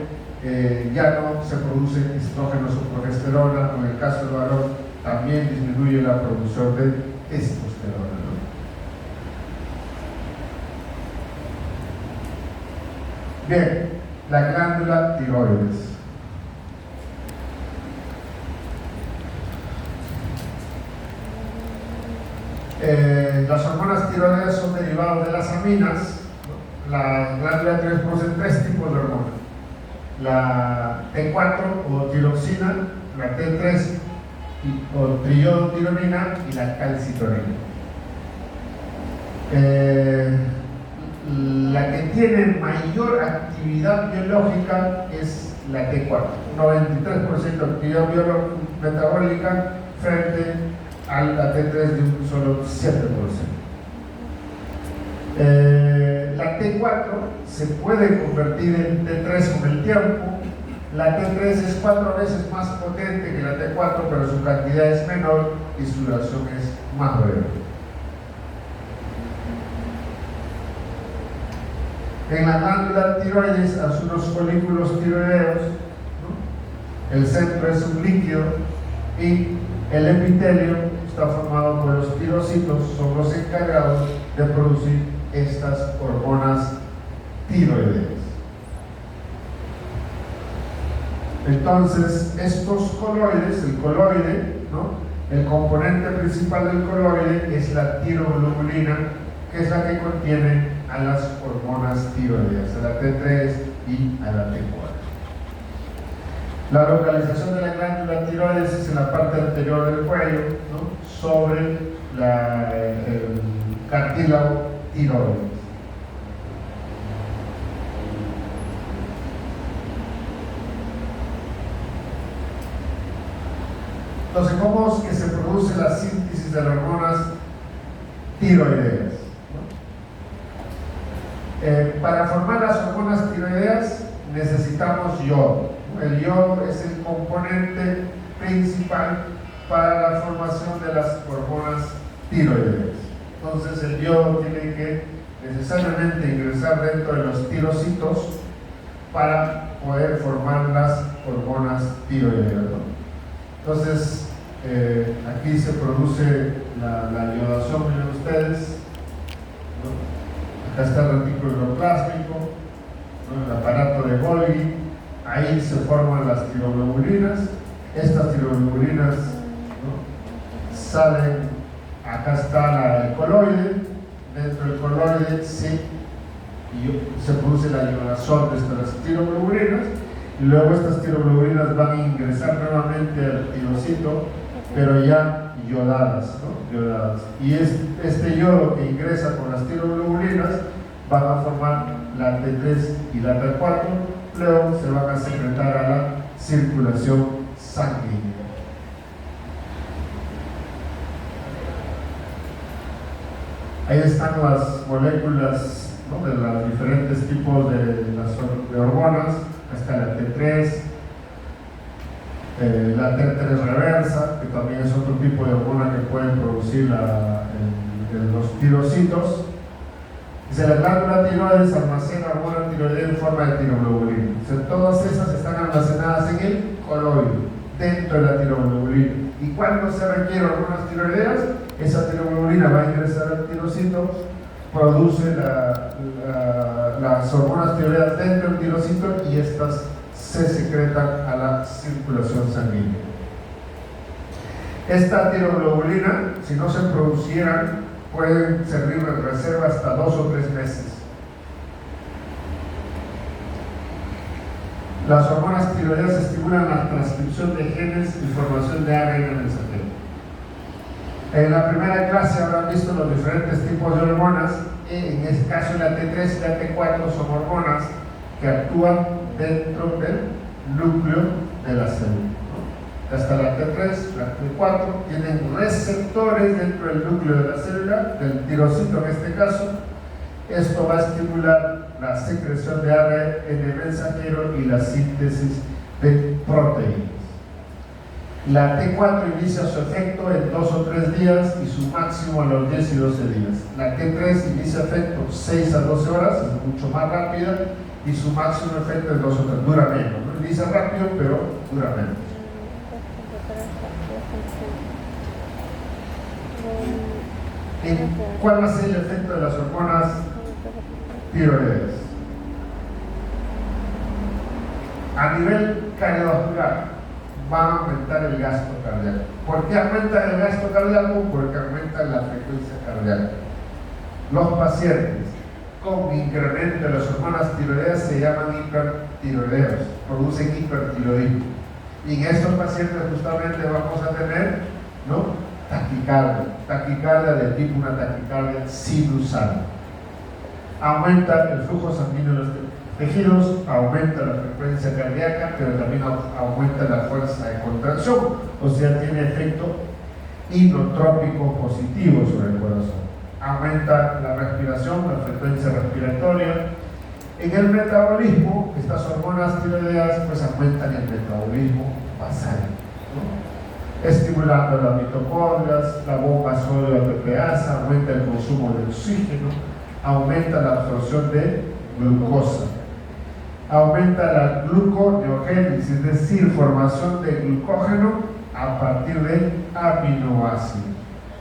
S1: ya no se produce estrógenos o progesterona, o en el caso del varón también disminuye la producción de testosterona, ¿no? Bien, la glándula tiroides. Las hormonas tiroides son derivadas de las aminas, ¿no? La glándula tiroides produce 3 tipos de hormonas: la T4 o tiroxina, la T3 o triodotironina y la calcitonina. La que tiene mayor actividad biológica es la T4, 93% de actividad metabólica frente a la T3 de un solo 7%. La T4 se puede convertir en T3 con el tiempo. La T3 es 4 veces más potente que la T4, pero su cantidad es menor y su duración es más breve. En la glándula tiroides hay unos folículos tiroideos, ¿no? El centro es un líquido y el epitelio está formado por los tirocitos, son los encargados de producir estas hormonas tiroideas. Entonces, estos coloides, el coloide, ¿no? El componente principal del coloide es la tiroglobulina, que es la que contiene a las hormonas tiroideas, a la T3 y a la T4. La localización de la glándula tiroides es en la parte anterior del cuello, ¿no? Sobre el cartílago tiroides. Entonces, ¿cómo es que se produce la síntesis de las hormonas tiroideas? Para formar las hormonas tiroideas necesitamos yodo. El yodo es el componente principal para la formación de las hormonas tiroideas. Entonces el yodo tiene que necesariamente ingresar dentro de los tirocitos para poder formar las hormonas tiroideas, ¿no? Entonces aquí se produce la iodación, miren ustedes, ¿no? Acá está el retículo endoplásmico, ¿no? El aparato de Golgi, ahí se forman las tiroglobulinas. Estas tiroglobulinas, ¿no? Salen, acá está el coloide, dentro del coloide se produce la iodación de estas tiroglobulinas, y luego estas tiroglobulinas van a ingresar nuevamente al tirocito, pero ya yodadas, ¿no? Yodadas. Y este yodo que ingresa con las tiroglobulinas van a formar la T3 y la T4, luego se van a secretar a la circulación sanguínea. Ahí están las moléculas, ¿no? De los diferentes tipos de hormonas. Está la T3, la T3 reversa, que también es otro tipo de hormona que pueden producir los tirocitos. Dice, la glándula tiroides almacena hormona tiroidea en forma de tiroglobulina. Todas esas están almacenadas en el coloide, dentro de la tiroglobulina. Y cuando se requieren hormonas tiroideas, esa tiroglobulina va a ingresar al tirocito, produce las hormonas tiroideas dentro del tirocito y estas se secretan a la circulación sanguínea. Esta tiroglobulina, si no se producieran, pueden servir de reserva hasta 2 o 3 meses. Las hormonas tiroideas estimulan la transcripción de genes y formación de ARN mensajero. En la primera clase habrán visto los diferentes tipos de hormonas. En este caso la T3 y la T4 son hormonas que actúan dentro del núcleo de la célula. Hasta la T3, la T4 tienen receptores dentro del núcleo de la célula, del tirocito en este caso. Esto va a estimular la secreción de ARN mensajero y la síntesis de proteínas. La T4 inicia su efecto en 2 o 3 días y su máximo a los 10 y 12 días. La T3 inicia efecto 6 a 12 horas, es mucho más rápida, y su máximo efecto es 2 o 3, dura menos, ¿no? Inicia rápido, pero dura menos. ¿Cuál va a ser el efecto de las hormonas tiroideas? A nivel cardiovascular, va a aumentar el gasto cardíaco. ¿Por qué aumenta el gasto cardíaco? Porque aumenta la frecuencia cardíaca. Los pacientes con incremento de las hormonas tiroideas se llaman hipertiroideos, producen hipertiroidismo. Y en estos pacientes justamente vamos a tener, ¿no?, taquicardia de tipo una taquicardia sinusal. Aumenta el flujo sanguíneo en los tejidos, aumenta la frecuencia cardíaca, pero también aumenta la fuerza de contracción, o sea, tiene efecto inotrópico positivo sobre el corazón. Aumenta la respiración, la frecuencia respiratoria. En el metabolismo, estas hormonas tiroideas pues aumentan el metabolismo basal, ¿no? Estimulando las mitocondrias, la bomba sodio-ATPasa, aumenta el consumo de oxígeno, aumenta la absorción de glucosa, aumenta la gluconeogénesis, es decir, formación de glucógeno a partir de aminoácidos.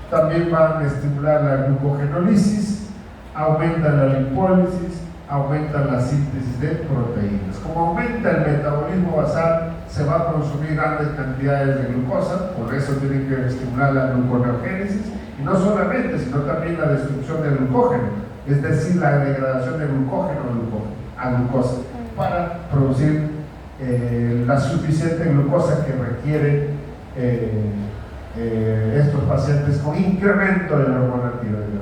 S1: También van a estimular la glucogenólisis, aumentan la lipólisis, aumentan la síntesis de proteínas. Como aumenta el metabolismo basal, se va a consumir grandes cantidades de glucosa, por eso tienen que estimular la gluconeogénesis, y no solamente, sino también la destrucción de glucógeno, es decir, la degradación de glucógeno a glucosa, para producir la suficiente glucosa que requieren estos pacientes con incremento de la hormona tiroidea.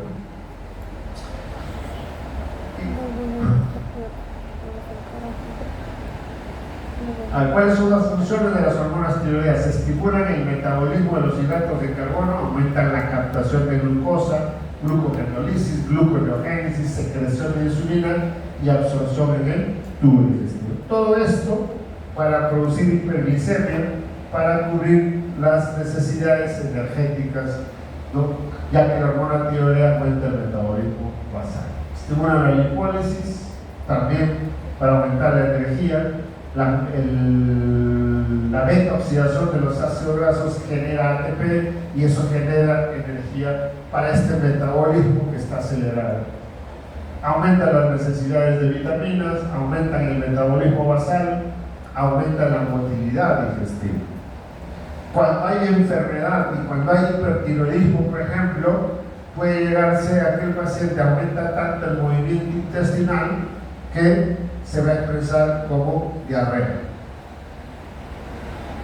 S1: ¿Cuáles son las funciones de las hormonas tiroideas? Estimulan el metabolismo de los hidratos de carbono, aumentan la captación de glucosa, glucogenólisis, gluconeogénesis, secreción de insulina y absorción en el tubo digestivo. Todo esto para producir hiperglicemia, para cubrir las necesidades energéticas, ¿no? Ya que la hormona tiroidea aumenta el metabolismo basal. Estimulan la lipólisis, también para aumentar la energía. La beta oxidación de los ácidos grasos genera ATP y eso genera energía para este metabolismo que está acelerado. Aumentan las necesidades de vitaminas, aumentan el metabolismo basal, aumentan la motilidad digestiva. Cuando hay enfermedad y cuando hay hipertiroidismo, por ejemplo, puede llegarse a que el paciente aumenta tanto el movimiento intestinal que se va a expresar como diarrea.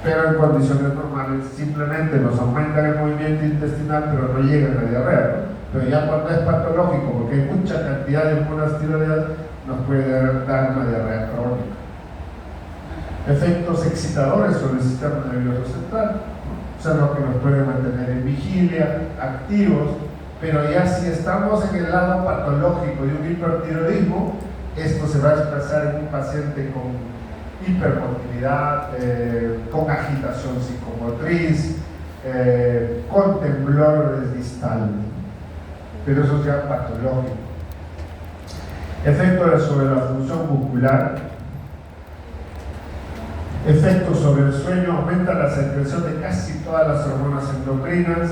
S1: Pero en condiciones normales simplemente nos aumentan el movimiento intestinal, pero no llegan a la diarrea, ¿no? Pero ya cuando es patológico, porque hay mucha cantidad de hormonas tiroideas, nos puede dar una diarrea crónica. Efectos excitadores sobre el sistema nervioso central, ¿no? O sea, lo que nos puede mantener en vigilia, activos, pero ya si estamos en el lado patológico de un hipertiroidismo, esto se va a expresar en un paciente con hipermotilidad, con agitación psicomotriz, con temblores distales, pero eso es ya patológico. Efectos sobre la función muscular, efectos sobre el sueño, aumenta la secreción de casi todas las hormonas endocrinas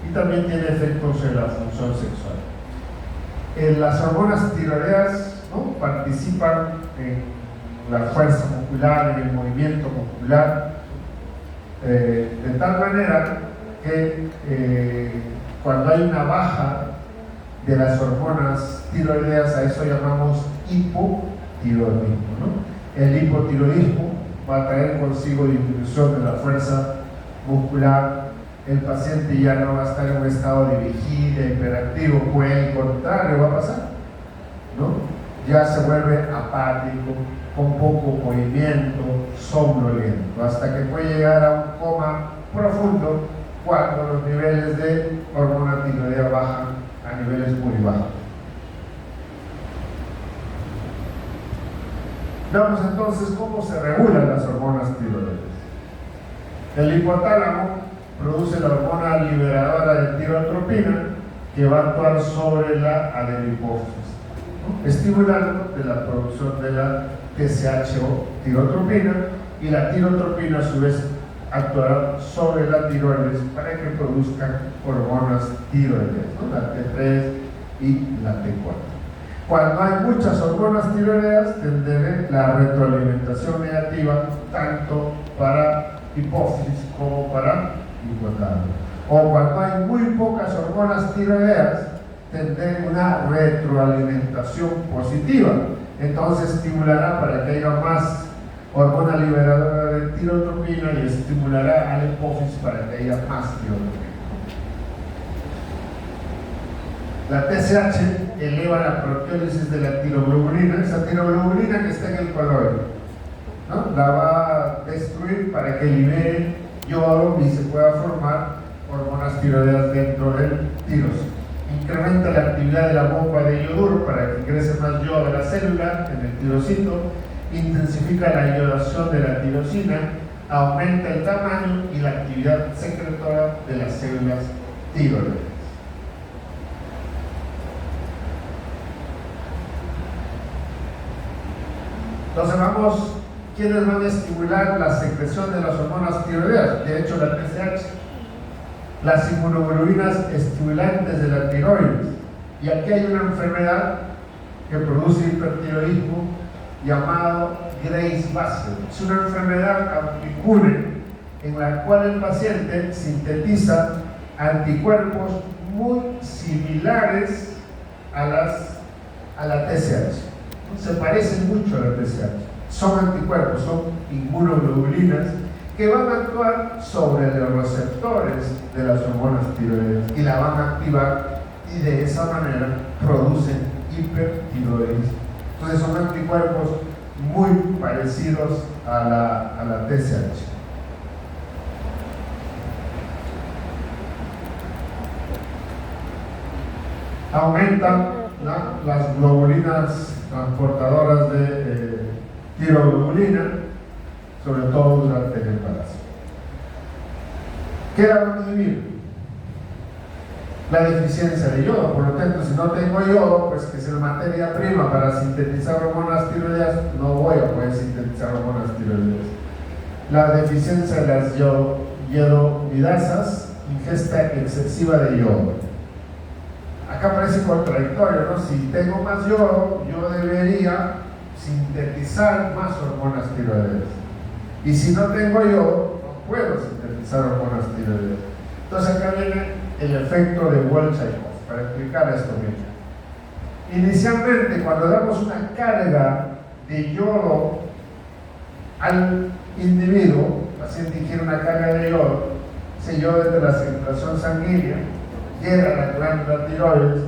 S1: y también tiene efectos sobre la función sexual. Las hormonas tiroideas, ¿no?, participan en la fuerza muscular, en el movimiento muscular, de tal manera que cuando hay una baja de las hormonas tiroideas, a eso llamamos hipotiroidismo, ¿no? El hipotiroidismo va a traer consigo disminución de la fuerza muscular. El paciente ya no va a estar en un estado de vigilia, hiperactivo, pues al contrario va a pasar, ¿no? Ya se vuelve apático, con poco movimiento, somnoliento, hasta que puede llegar a un coma profundo cuando los niveles de hormona tiroidea bajan a niveles muy bajos. Veamos entonces cómo se regulan las hormonas tiroideas. El hipotálamo produce la hormona liberadora de tirotropina que va a actuar sobre la adenopófisis, ¿no?, estimulando de la producción de la TSH o tirotropina, y la tirotropina a su vez actuará sobre la tiroides para que produzcan hormonas tiroideas, ¿no?, la T3 y la T4. Cuando hay muchas hormonas tiroideas, tendrá la retroalimentación negativa tanto para hipófisis como para hipotálamo. O cuando hay muy pocas hormonas tiroideas, tendrá una retroalimentación positiva. Entonces estimulará para que haya más hormona liberadora de tirotropina y estimulará a la hipófisis para que haya más tirotropina. La TSH eleva la proteólisis de la tiroglobulina, esa tiroglobulina que está en el coloide, ¿no? La va a destruir para que libere yodo y se pueda formar hormonas tiroideas dentro del tirosito. Incrementa la actividad de la bomba de yoduro para que ingrese más yodo a la célula en el tirosito, intensifica la iodación de la tirosina, aumenta el tamaño y la actividad secretora de las células tiroideas. Entonces vamos, ¿quiénes van a estimular la secreción de las hormonas tiroideas? De hecho, la TSH, las inmunoglobulinas estimulantes de la tiroides. Y aquí hay una enfermedad que produce hipertiroidismo llamado Graves-Bassett. Es una enfermedad autoinmune en la cual el paciente sintetiza anticuerpos muy similares a la TSH. Se parecen mucho a la TSH. Son anticuerpos, son inmunoglobulinas que van a actuar sobre los receptores de las hormonas tiroideas y la van a activar y de esa manera producen hipertiroidismo. Entonces son anticuerpos muy parecidos a la TSH. Aumentan las globulinas transportadoras de tiroglobulina, sobre todo durante el embarazo. ¿Qué la van a inhibir? La deficiencia de yodo. Por lo tanto, si no tengo yodo, pues que es la materia prima para sintetizar hormonas tiroideas, no voy a poder sintetizar hormonas tiroideas. La deficiencia de las iodovidasas, ingesta excesiva de yodo. Acá parece contradictorio, ¿no? Si tengo más yodo, yo debería sintetizar más hormonas tiroideas. Y si no tengo yodo, no puedo sintetizar hormonas tiroideas. Entonces acá viene el efecto de Wolff-Chaikoff, para explicar esto bien. Inicialmente, cuando damos una carga de yodo al individuo, el paciente ingiere una carga de yodo, ese yodo es de la circulación sanguínea, llega a la glándula tiroides.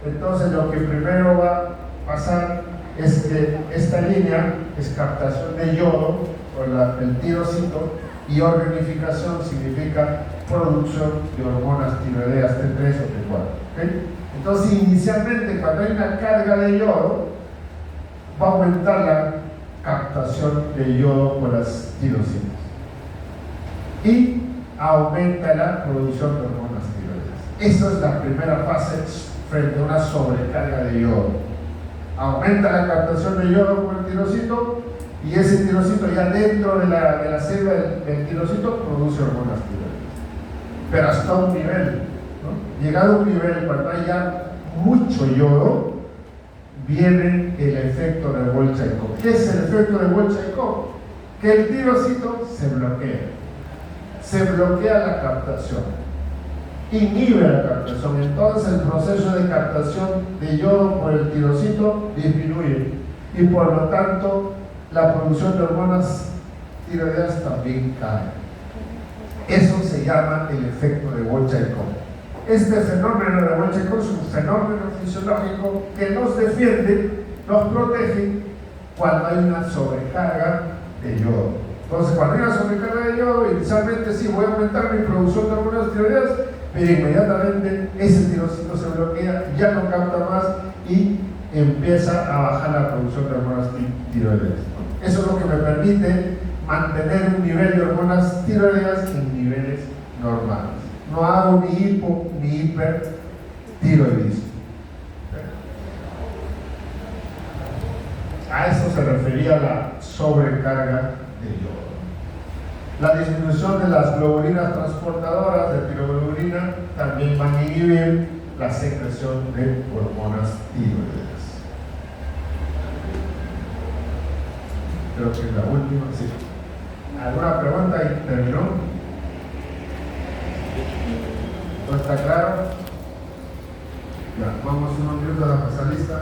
S1: Entonces lo que primero va a pasar es que esta línea es captación de yodo por el tirosito, y organificación significa producción de hormonas tiroideas T3 o T4. ¿Okay? Entonces inicialmente cuando hay una carga de yodo va a aumentar la captación de yodo por las tirosinas y aumenta la producción de hormonas tiroideas. Esa es la primera fase frente a una sobrecarga de yodo. Aumenta la captación de yodo por el tirosito y ese tirosito ya dentro de la célula del tirosito produce hormonas tiroideas. Pero hasta un nivel, ¿no? Llegado a un nivel cuando hay ya mucho yodo, viene el efecto de Wolff-Chaikoff. ¿Qué es el efecto de Wolff-Chaikoff? Que el tirosito se bloquea. Se bloquea la captación, inhibe la captación. Entonces el proceso de captación de yodo por el tirosito disminuye y por lo tanto la producción de hormonas tiroideas también cae. Eso se llama el efecto de Wolff-Chaikoff. Este fenómeno de Wolff-Chaikoff es un fenómeno fisiológico que nos defiende, nos protege cuando hay una sobrecarga de yodo. Entonces, cuando hay una sobrecarga de yodo, inicialmente sí voy a aumentar mi producción de hormonas tiroideas, pero inmediatamente ese tirosito se bloquea, ya no capta más y empieza a bajar la producción de hormonas tiroideas. Eso es lo que me permite mantener un nivel de hormonas tiroideas en niveles normales. No hago ni hipo ni hipertiroidismo. A eso se refería la sobrecarga de yodo. La disminución de las globulinas transportadoras de tiroglobulina también van a inhibir la secreción de hormonas tiroideas. Creo que es la última, sí. ¿Alguna pregunta? ¿Y terminó? ¿No está claro? Ya, vamos unos minutos a la lista.